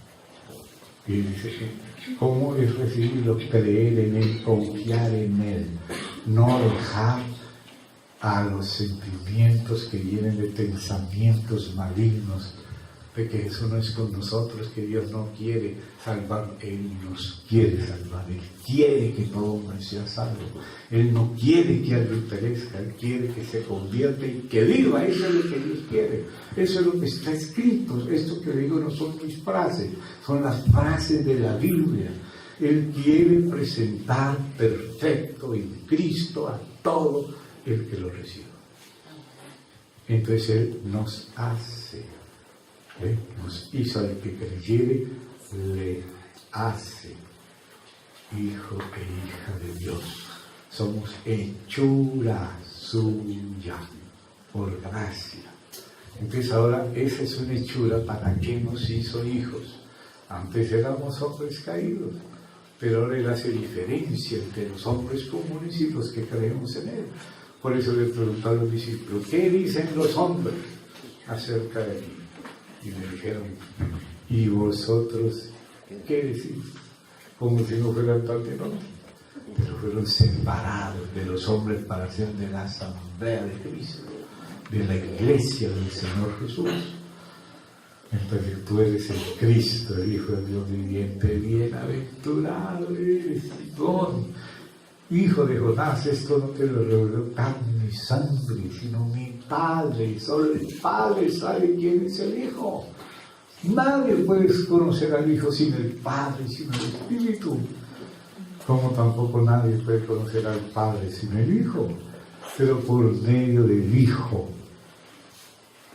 A: Y dice que, ¿cómo es recibirlo? Creer en Él, confiar en Él, no dejar a los sentimientos que vienen de pensamientos malignos, de que eso no es con nosotros, que Dios no quiere salvar, Él nos quiere salvar, Él quiere que todo hombre sea salvo, Él no quiere que alguien perezca, Él quiere que se convierta y que viva. Eso es lo que Dios quiere, eso es lo que está escrito. Esto que digo no son mis frases, son las frases de la Biblia. Él quiere presentar perfecto en Cristo a todo el que lo reciba. Entonces Él nos hace, nos hizo al que creyere, le hace hijo e hija de Dios. Somos hechura suya por gracia. Entonces ahora esa es una hechura para que nos hizo hijos. Antes éramos hombres caídos, pero ahora Él hace diferencia entre los hombres comunes y los que creemos en Él. Por eso le preguntaron a los discípulos, ¿qué dicen los hombres acerca de mí? Y me dijeron, ¿y vosotros qué decís? Como si no fueran tan de nombre. Pero fueron separados de los hombres para ser de la asamblea de Cristo, de la iglesia del Señor Jesús. Entonces tú eres el Cristo, el Hijo de Dios viviente, bienaventurado eres, Simón, hijo de Jonás. Esto no te lo reveló carne ni sangre, sino mi Padre, y solo el Padre sabe quién es el Hijo. Nadie puede conocer al Hijo sin el Padre, sin el Espíritu, como tampoco nadie puede conocer al Padre sin el Hijo, pero por medio del Hijo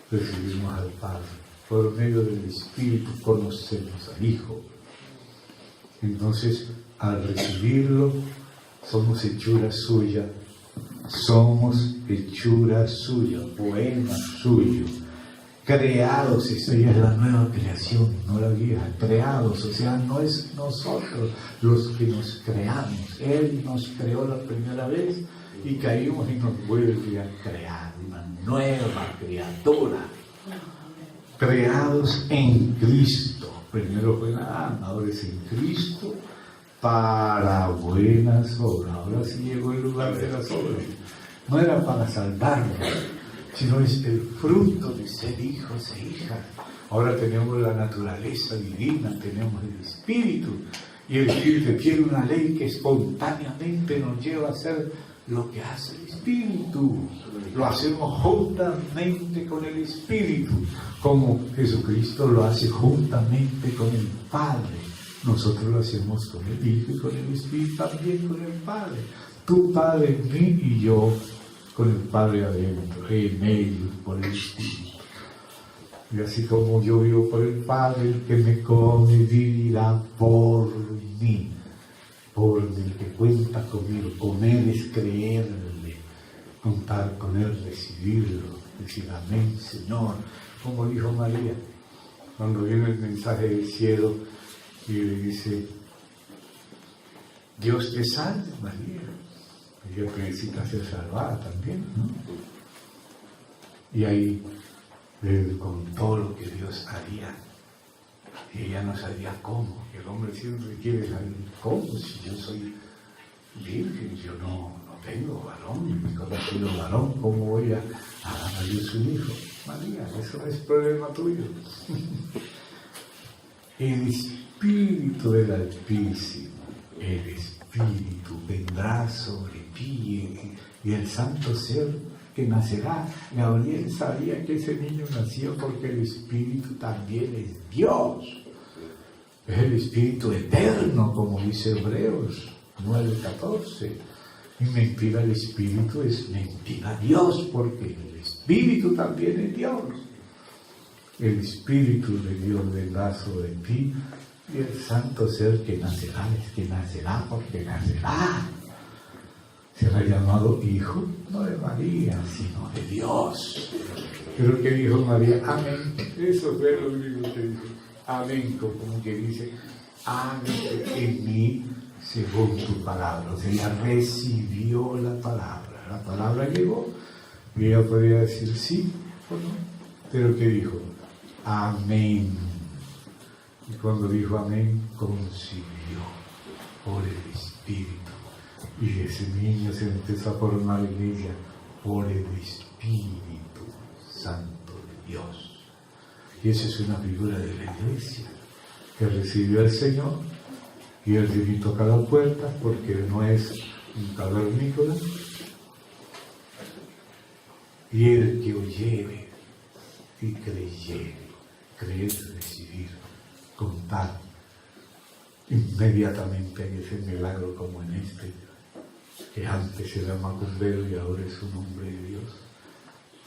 A: recibimos al Padre, por medio del Espíritu conocemos al Hijo. Entonces, al recibirlo, somos hechura suya, poema suyo, creados. Esa ya es la nueva creación, no la vieja, creados, o sea, no es nosotros los que nos creamos, Él nos creó la primera vez y caímos y nos vuelve a crear, una nueva criatura, creados en Cristo. Primero fue en Adán, ahora es en Cristo, para buenas obras. Ahora sí llegó el lugar de las obras. No era para salvarnos, sino es el fruto de ser hijos e hijas. Ahora tenemos la naturaleza divina, tenemos el Espíritu, y el Espíritu tiene una ley que espontáneamente nos lleva a hacer lo que hace el Espíritu. Lo hacemos juntamente con el Espíritu, como Jesucristo lo hace juntamente con el Padre. Nosotros lo hacemos con el Hijo y con el Espíritu, también con el Padre. Tu Padre en mí y yo con el Padre adentro, en ellos, por el Espíritu. Y así como yo vivo por el Padre, el que me come vivirá por mí. Por el que cuenta conmigo. Con Él es creerle, contar con Él, recibirlo, decir amén, Señor. Como dijo María, cuando viene el mensaje del cielo y le dice, Dios te salve, María. Ella necesita ser salvada también, ¿no? Y ahí le contó lo que Dios haría. Y ella no sabía cómo. El hombre siempre quiere saber cómo, si yo soy virgen, yo no tengo varón, ni me he conocido varón, ¿cómo voy a dar a Dios un hijo? María, eso no es problema tuyo. El Espíritu del Altísimo, el Espíritu vendrá sobre ti y el Santo Ser que nacerá. Gabriel sabía que ese niño nació porque el Espíritu también es Dios. Es el Espíritu eterno, como dice Hebreos 9:14. Y mentira el Espíritu es mentira Dios, porque el Espíritu también es Dios. El Espíritu de Dios vendrá sobre ti, y el santo ser que nacerá es que nacerá porque nacerá. Será llamado hijo, no de María, sino de Dios. Pero que dijo María, amén. Eso fue lo único que dijo. Amén, como que dice, hágase en mí según tu palabra. O sea, ella recibió la palabra. La palabra llegó y ella podía decir sí o no. Pero que dijo, amén. Y cuando dijo amén, concibió por el Espíritu. Y ese niño se empezó a formar en ella por el Espíritu Santo de Dios. Y esa es una figura de la iglesia que recibió al Señor, y Él le toca la puerta porque no es un cavernícola. Y el que oyere y creyere, creer, recibir, contar, inmediatamente hay ese milagro como en este, que antes era macumbero y ahora es un hombre de Dios,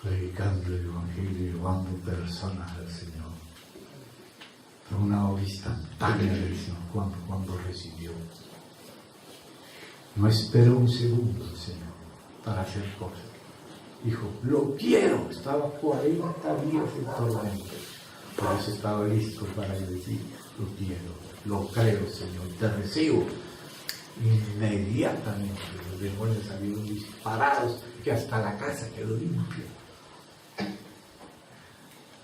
A: predicando el Evangelio y llevando personas al Señor. Fue una obra instantánea del Señor cuando recibió. No esperó un segundo el Señor para hacer cosas. Dijo, lo quiero. Estaba 40 días en tormento. Por eso estaba listo para decir, lo quiero, lo creo, Señor, te recibo. Inmediatamente los demonios salieron disparados, que hasta la casa quedó limpia.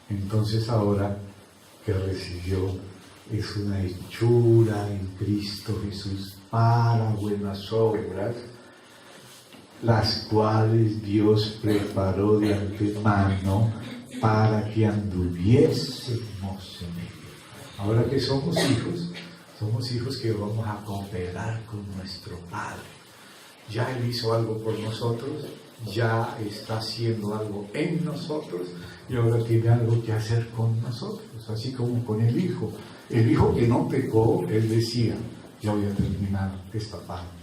A: Entonces ahora que recibió es una hechura en Cristo Jesús para buenas obras, las cuales Dios preparó de antemano para que anduviésemos en ello. Ahora que somos hijos que vamos a cooperar con nuestro Padre. Ya Él hizo algo por nosotros, ya está haciendo algo en nosotros, y ahora tiene algo que hacer con nosotros, así como con el Hijo. El Hijo que no pecó, Él decía, ya voy a terminar esta parte.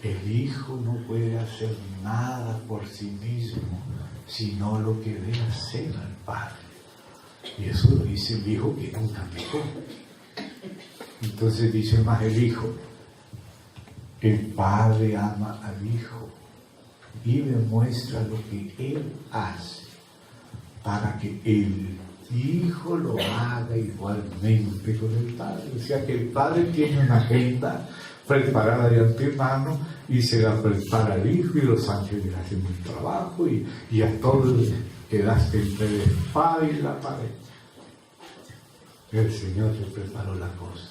A: El Hijo no puede hacer nada por sí mismo, sino lo que ve hacer al Padre. Y eso lo dice el Hijo que nunca pecó. Entonces dice más el Hijo, el Padre ama al Hijo y demuestra lo que Él hace para que el Hijo lo haga igualmente con el Padre. O sea que el Padre tiene una agenda preparada de antemano y se la prepara al Hijo, y los ángeles hacen un trabajo y a todos quedaste entre la espada y la pared. El Señor le preparó la cosa.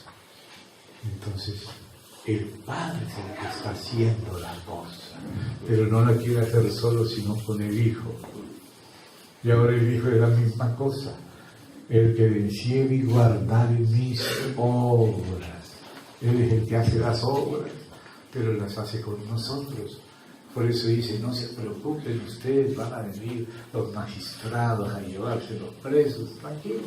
A: Entonces el Padre es el que está haciendo la cosa, pero no la quiere hacer solo, sino con el Hijo. Y ahora el Hijo es la misma cosa, el que venciere y guardare mis obras. Él es el que hace las obras, pero las hace con nosotros. Por eso dice, no se preocupen ustedes, van a venir los magistrados a llevarse los presos, tranquilos.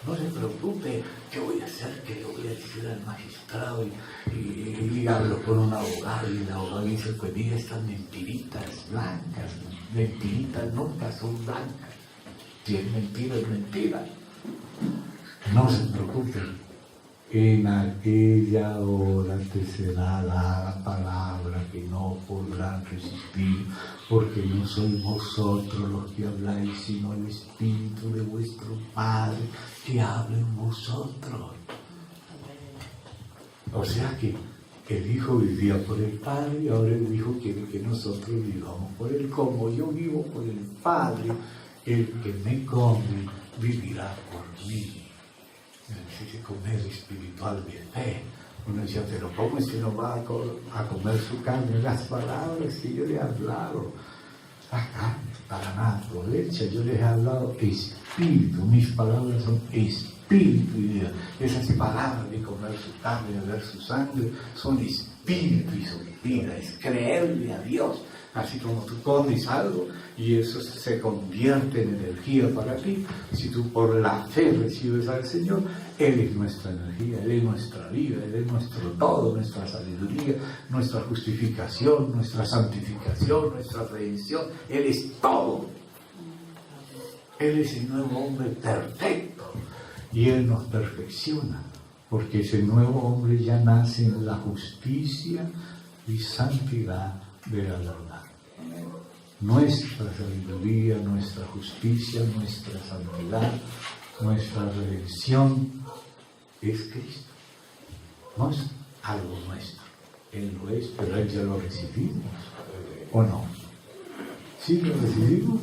A: No se preocupe, ¿qué voy a hacer? ¿Qué le voy a decir al magistrado? Y hablo con un abogado, y el abogado dice, pues mira estas mentiritas blancas, mentiritas nunca son blancas. Si es mentira, es mentira. No se preocupen. En aquella hora te será la palabra que no podrán resistir, porque no sois vosotros los que habláis, sino el Espíritu de vuestro Padre que habla en vosotros. O sea que el Hijo vivía por el Padre, y ahora el Hijo quiere que nosotros vivamos por Él. Como yo vivo por el Padre, el que me come vivirá por mí. Dice comer espiritual de fe. Uno decía, pero ¿cómo es que no va a comer su carne? Las palabras que yo le he hablado, acá, para nada aprovecha. Yo les he hablado espíritu, mis palabras son espíritu y vida. Esas palabras de comer su carne, de beber su sangre, son espíritu y son vida. Es creerle a Dios, Así como tú pones algo y eso se convierte en energía para ti. Si tú por la fe recibes al Señor, Él es nuestra energía, Él es nuestra vida, Él es nuestro todo, nuestra sabiduría, nuestra justificación, nuestra santificación, nuestra redención. Él es todo. Él es el nuevo hombre perfecto y Él nos perfecciona, porque ese nuevo hombre ya nace en la justicia y santidad de la verdad. Nuestra sabiduría, nuestra justicia, nuestra santidad, nuestra redención es Cristo. No es algo nuestro. Él lo es, pero Él ya lo recibimos. ¿O no? ¿Sí lo recibimos?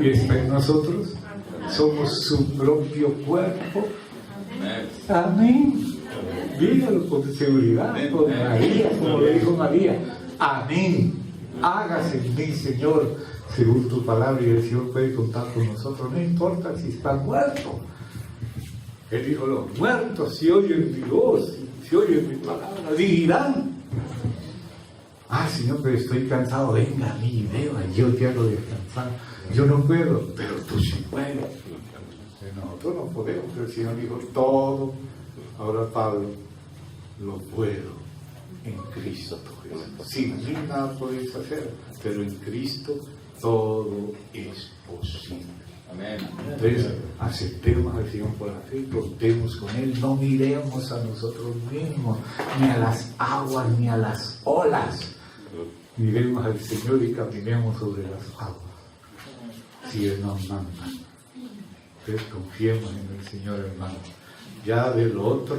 A: Y está en nosotros. Somos su propio cuerpo. Amén. Dígalo con seguridad, con María, como le dijo María. Amén. Hágase en mí, Señor, según tu palabra, y el Señor puede contar con nosotros. No importa si está muerto. Él dijo, los muertos, si oyen mi voz, si oyen mi palabra, dirán: ah, Señor, pero estoy cansado, venga a mí, beba, yo te hago descansar. Yo no puedo, pero tú sí puedes. Nosotros no podemos, pero el Señor dijo todo. Ahora Pablo, lo puedo en Cristo Jesús. Sin mí nada podéis hacer, pero en Cristo todo es posible. Amén. Entonces, aceptemos al Señor por la fe, contemos con Él, no miremos a nosotros mismos, ni a las aguas, ni a las olas. Miremos al Señor y caminemos sobre las aguas, si Él nos manda. Entonces, confiemos en el Señor, hermano. Ya del otro,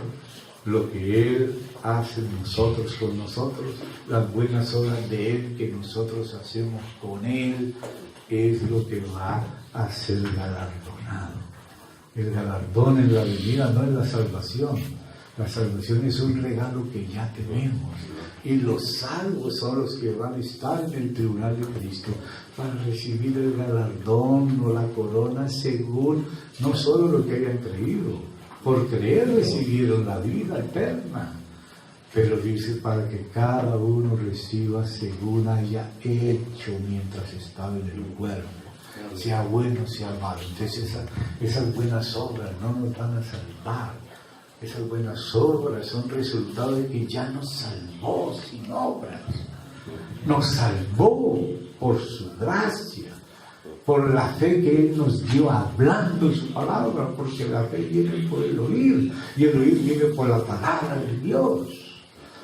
A: lo que Él hace en nosotros, con nosotros, las buenas obras de Él que nosotros hacemos con Él, es lo que va a ser galardonado. El galardón en la venida no es la salvación. La salvación es un regalo que ya tenemos. Y los salvos son los que van a estar en el tribunal de Cristo para recibir el galardón o la corona según no solo lo que hayan creído. Por creer recibieron la vida eterna. Pero dice para que cada uno reciba según haya hecho mientras estaba en el cuerpo. Sea bueno, sea malo. Entonces esas buenas obras no nos van a salvar. Esas buenas obras son resultado de que ya nos salvó sin obras. Nos salvó por su gracia, por la fe que Él nos dio hablando su palabra, porque la fe viene por el oír, y el oír viene por la palabra de Dios.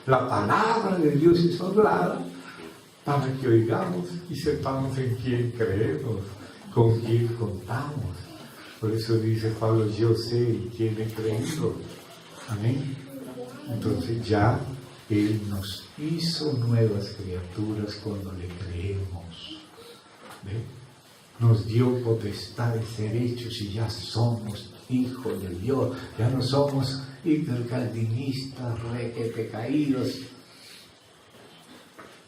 A: La palabra de Dios es hablada para que oigamos y sepamos en quién creemos, con quién contamos. Por eso dice Pablo, yo sé en quién he creído. Amén. Entonces ya Él nos hizo nuevas criaturas cuando le creemos. ¿Ve? Nos dio potestades, derechos y ya somos hijos de Dios. Ya no somos hipercalvinistas, requete caídos.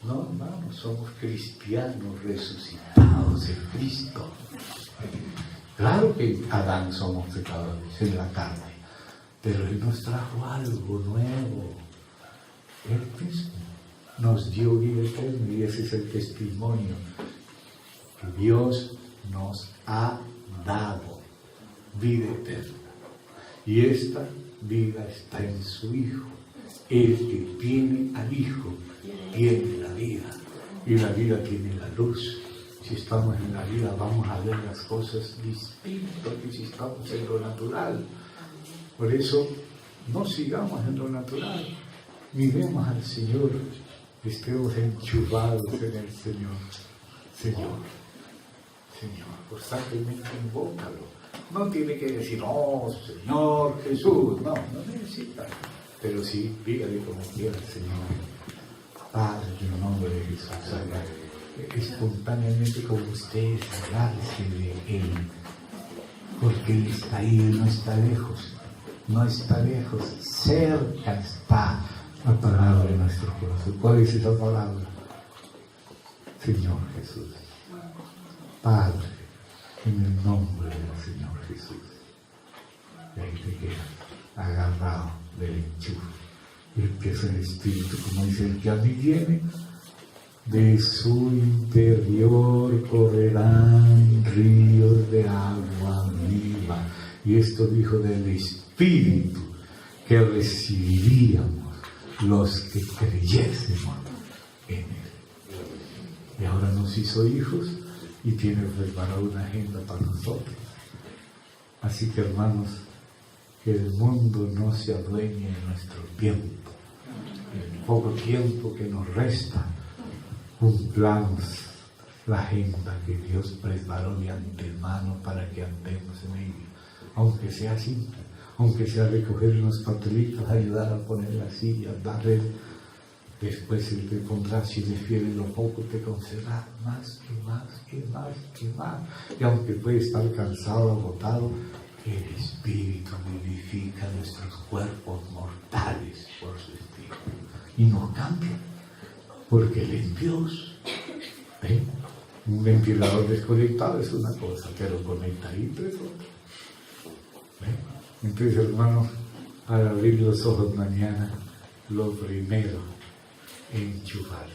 A: No, hermano, somos cristianos resucitados en Cristo. Claro que Adán somos pecadores en la carne, pero Él nos trajo algo nuevo. Él mismo nos dio vida eterna y ese es el testimonio que Dios nos ha dado, vida eterna. Y esta vida está en su Hijo. El que tiene al Hijo tiene la vida, y la vida tiene la luz. Si estamos en la vida vamos a ver las cosas distintas que si estamos en lo natural. Por eso no sigamos en lo natural, miremos al Señor, estemos enchufados en el Señor. Señor, Señor, constantemente invócalo. No tiene que decir, oh Señor Jesús, no necesita. Pero sí, dígale como quiera, Señor. Padre, en el nombre de Jesús, haga espontáneamente como ustedes, hablarse de Él. Porque Él está ahí, Él no está lejos. No está lejos, cerca está la palabra de nuestro corazón. ¿Cuál es esa palabra? Señor Jesús. Padre, en el nombre del Señor Jesús. Y ahí te quedas agarrado del enchufe. Y empieza el Espíritu, como dice, el que a mí viene, de su interior correrán ríos de agua viva. Y esto dijo del Espíritu que recibiríamos los que creyésemos en Él. Y ahora nos hizo hijos y tiene preparada una agenda para nosotros. Así que, hermanos, que el mundo no se adueñe de nuestro tiempo. En el poco tiempo que nos resta, cumplamos la agenda que Dios preparó de antemano para que andemos en ella. Aunque sea simple, aunque sea recoger unos papelitos, ayudar a poner la silla, barrer. Después Él te pondrá, si eres fiel en lo poco, te concederá más y más y más y más. Y aunque puede estar cansado, agotado, el Espíritu vivifica nuestros cuerpos mortales por su Espíritu. Y nos cambia, porque Él es Dios. ¿Eh? Un ventilador desconectado es una cosa, pero conectadito es otra. Entonces, hermanos, al abrir los ojos mañana, lo primero, enchufarse.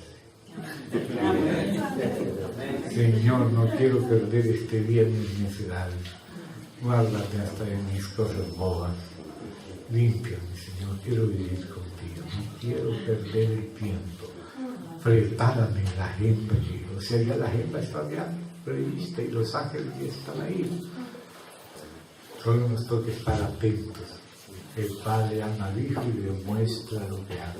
A: Señor, no quiero perder este día en mis necesidades. Guárdate hasta en mis cosas bobas. Límpiame, Señor, quiero vivir contigo. No quiero perder el tiempo. Prepárame la agenda, o sea, ya la agenda está ya prevista y los ángeles ya están ahí. Solo nos toca estar atentos. El Padre ama al Hijo y le muestra lo que hace.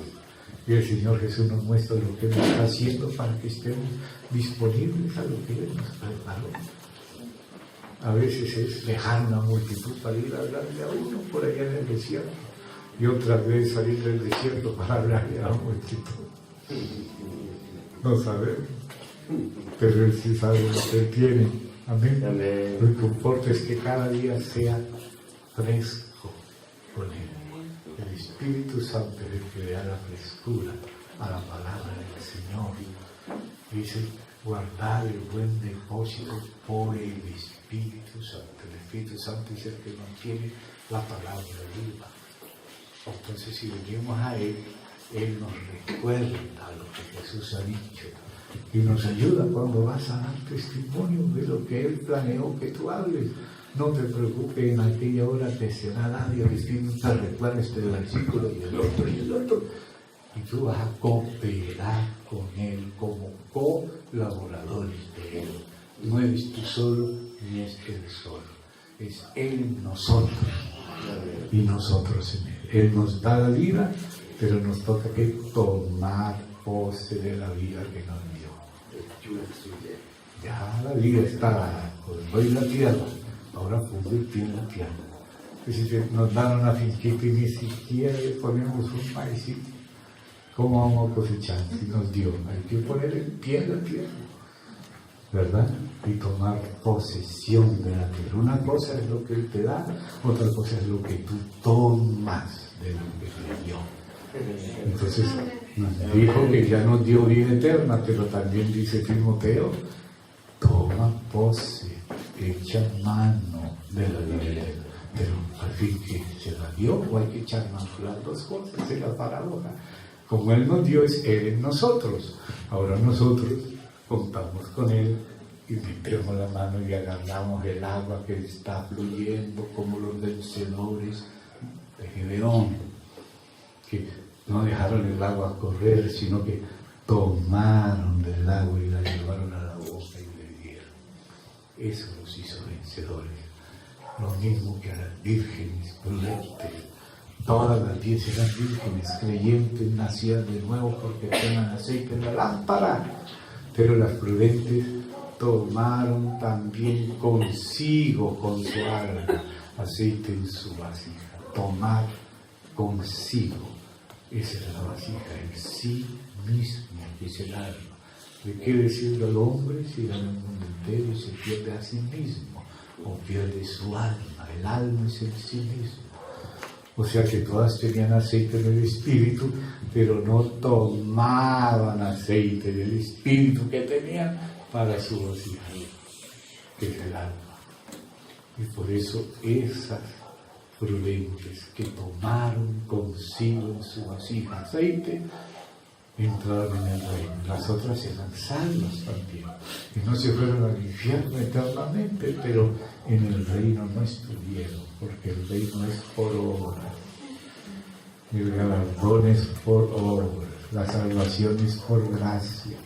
A: Y el Señor Jesús nos muestra lo que nos está haciendo para que estemos disponibles a lo que Él nos preparó. A veces es dejar una multitud para ir a hablarle a uno por allá en el desierto. Y otras veces salir del desierto para hablarle a la multitud. No sabemos. Pero Él sí sabe lo que Él tiene. Amén. Amén. Lo que importa es que cada día sea fresco con Él. El Espíritu Santo es el que le da la frescura a la palabra del Señor. Dice, guardar el buen depósito por el Espíritu Santo. El Espíritu Santo es el que mantiene la palabra viva. Entonces, si venimos a Él, Él nos recuerda lo que Jesús ha dicho. Y nos ayuda cuando vas a dar testimonio de lo que Él planeó que tú hables. No te preocupes, en aquella hora te será dado y el Espíritu te recuerda este versículo y el otro y el otro. Y tú vas a cooperar con Él como colaboradores de Él. No eres tú solo ni es Él solo. Es Él en nosotros y nosotros en Él. Él nos da la vida, pero nos toca que tomar pose de la vida que nos dio. Ya la vida está por la tierra, ahora pongo el pie en la tierra. Es decir, nos dan una finquita y ni siquiera le ponemos un maicito. ¿Cómo vamos a cosechar si nos dio? Hay que poner el pie en la tierra, ¿verdad? Y tomar posesión de la tierra. Una cosa es lo que Él te da, otra cosa es lo que tú tomas de lo que te dio. Entonces nos dijo que ya nos dio vida eterna, pero también dice Timoteo, toma pose, echa mano de la vida eterna. Pero al fin que se la dio, o hay que echar mano, las dos cosas, es la paradoja. Como Él nos dio, es Él en nosotros. Ahora nosotros contamos con Él y metemos la mano y agarramos el agua que está fluyendo como los vencedores de Gedeón, que no dejaron el agua correr, sino que tomaron del agua y la llevaron a la boca y le dieron. Eso los hizo vencedores. Lo mismo que a las vírgenes prudentes. Todas las 10 eran vírgenes, creyentes, nacidas de nuevo porque tenían aceite en la lámpara. Pero las prudentes tomaron también consigo, con su alma, aceite en su vasija. Tomar consigo. Esa es la vasija en sí mismo, que es el alma. ¿De qué decirle al hombre si gana el mundo entero y se pierde a sí mismo? O pierde su alma. El alma es el sí mismo. O sea que todas tenían aceite en el Espíritu, pero no tomaban aceite del Espíritu que tenían para su vasija, que es el alma. Y por eso esas prudentes que tomaron consigo en su vasija aceite, entraron en el reino. Las otras eran salvas también. Y no se fueron al infierno eternamente, pero en el reino no estuvieron, porque el reino es por obra. El galardón es por obra. La salvación es por gracia.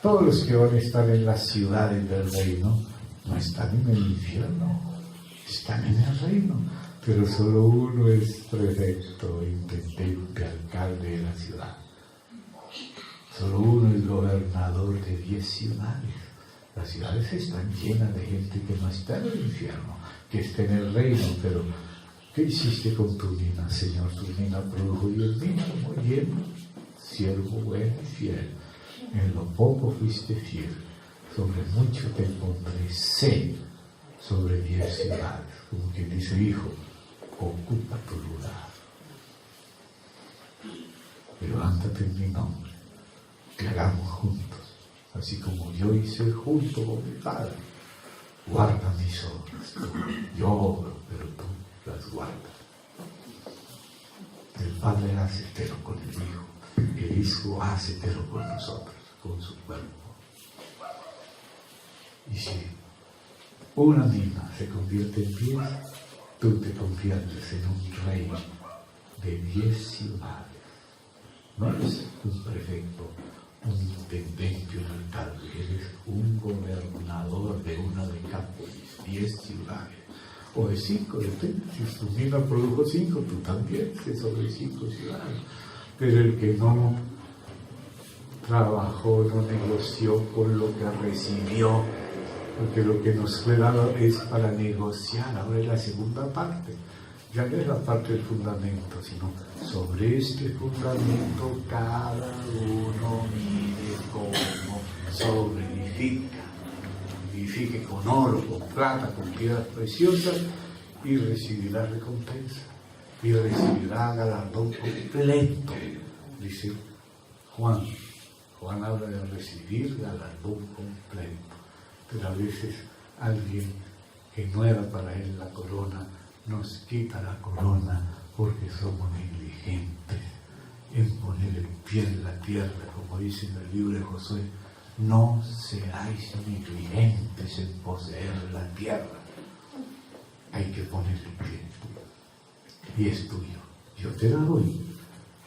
A: Todos los que van a estar en las ciudades del reino no están en el infierno, están en el reino. Pero solo uno es prefecto, intendente, alcalde de la ciudad. Solo uno es gobernador de 10 ciudades. Las ciudades están llenas de gente que no está en el infierno, que está en el reino. Pero, ¿qué hiciste con tu mina, Señor? Tu mina produjo 10.000, muy bien, siervo bueno y fiel. En lo poco fuiste fiel, sobre mucho te pondré, sé, sobre 10 ciudades. Como quien dice, hijo, ocupa tu lugar. Levántate en mi nombre, que hagamos juntos, así como yo hice junto con mi Padre. Guarda mis obras. Yo obro, pero tú las guardas. El Padre hace, pero con el Hijo. El Hijo hace, pero con nosotros, con su cuerpo. Y si una mina se convierte en 10, tú te conviertes en un rey de 10 ciudades. No eres un prefecto, un intendente, un alcalde, eres un gobernador de una decápolis, 10 ciudades. O de 5, depende. Si tu mina produjo 5, tú también, sé sobre 5 ciudades. Pero el que no trabajó, no negoció con lo que recibió, porque lo que nos fue dado es para negociar. Ahora es la segunda parte, ya no es la parte del fundamento, sino sobre este fundamento cada uno mire cómo sobreedifica. Edifique con oro, con plata, con piedras preciosas, y recibirá recompensa, y recibirá galardón completo, dice Juan. Juan habla de recibir galardón completo. Pero a veces alguien que no era para él la corona, nos quita la corona porque somos negligentes en poner el pie en la tierra, como dice en el libro de Josué. No seáis negligentes en poseer la tierra. Hay que poner el pie. Y es tuyo. Yo te la doy.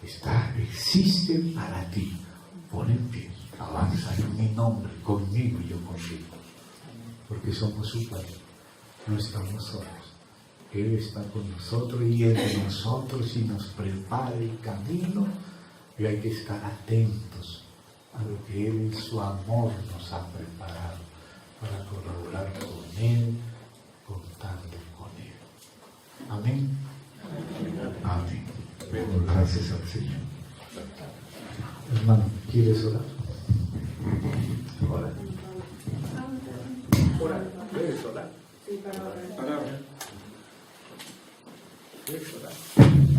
A: Existe para ti. Pon el pie. Avanza en mi nombre, conmigo y yo contigo. Porque somos su Padre. No estamos solos. Él está con nosotros y Él de nosotros y nos prepara el camino. Y hay que estar atentos a lo que Él en su amor nos ha preparado para colaborar con Él, contando con Él. Amén. Amén. Demos gracias al Señor. Hermano, ¿quieres orar? Ora. Ora. ¿Puedes orar?
B: Sí, para orar.
A: ¿Puedes orar?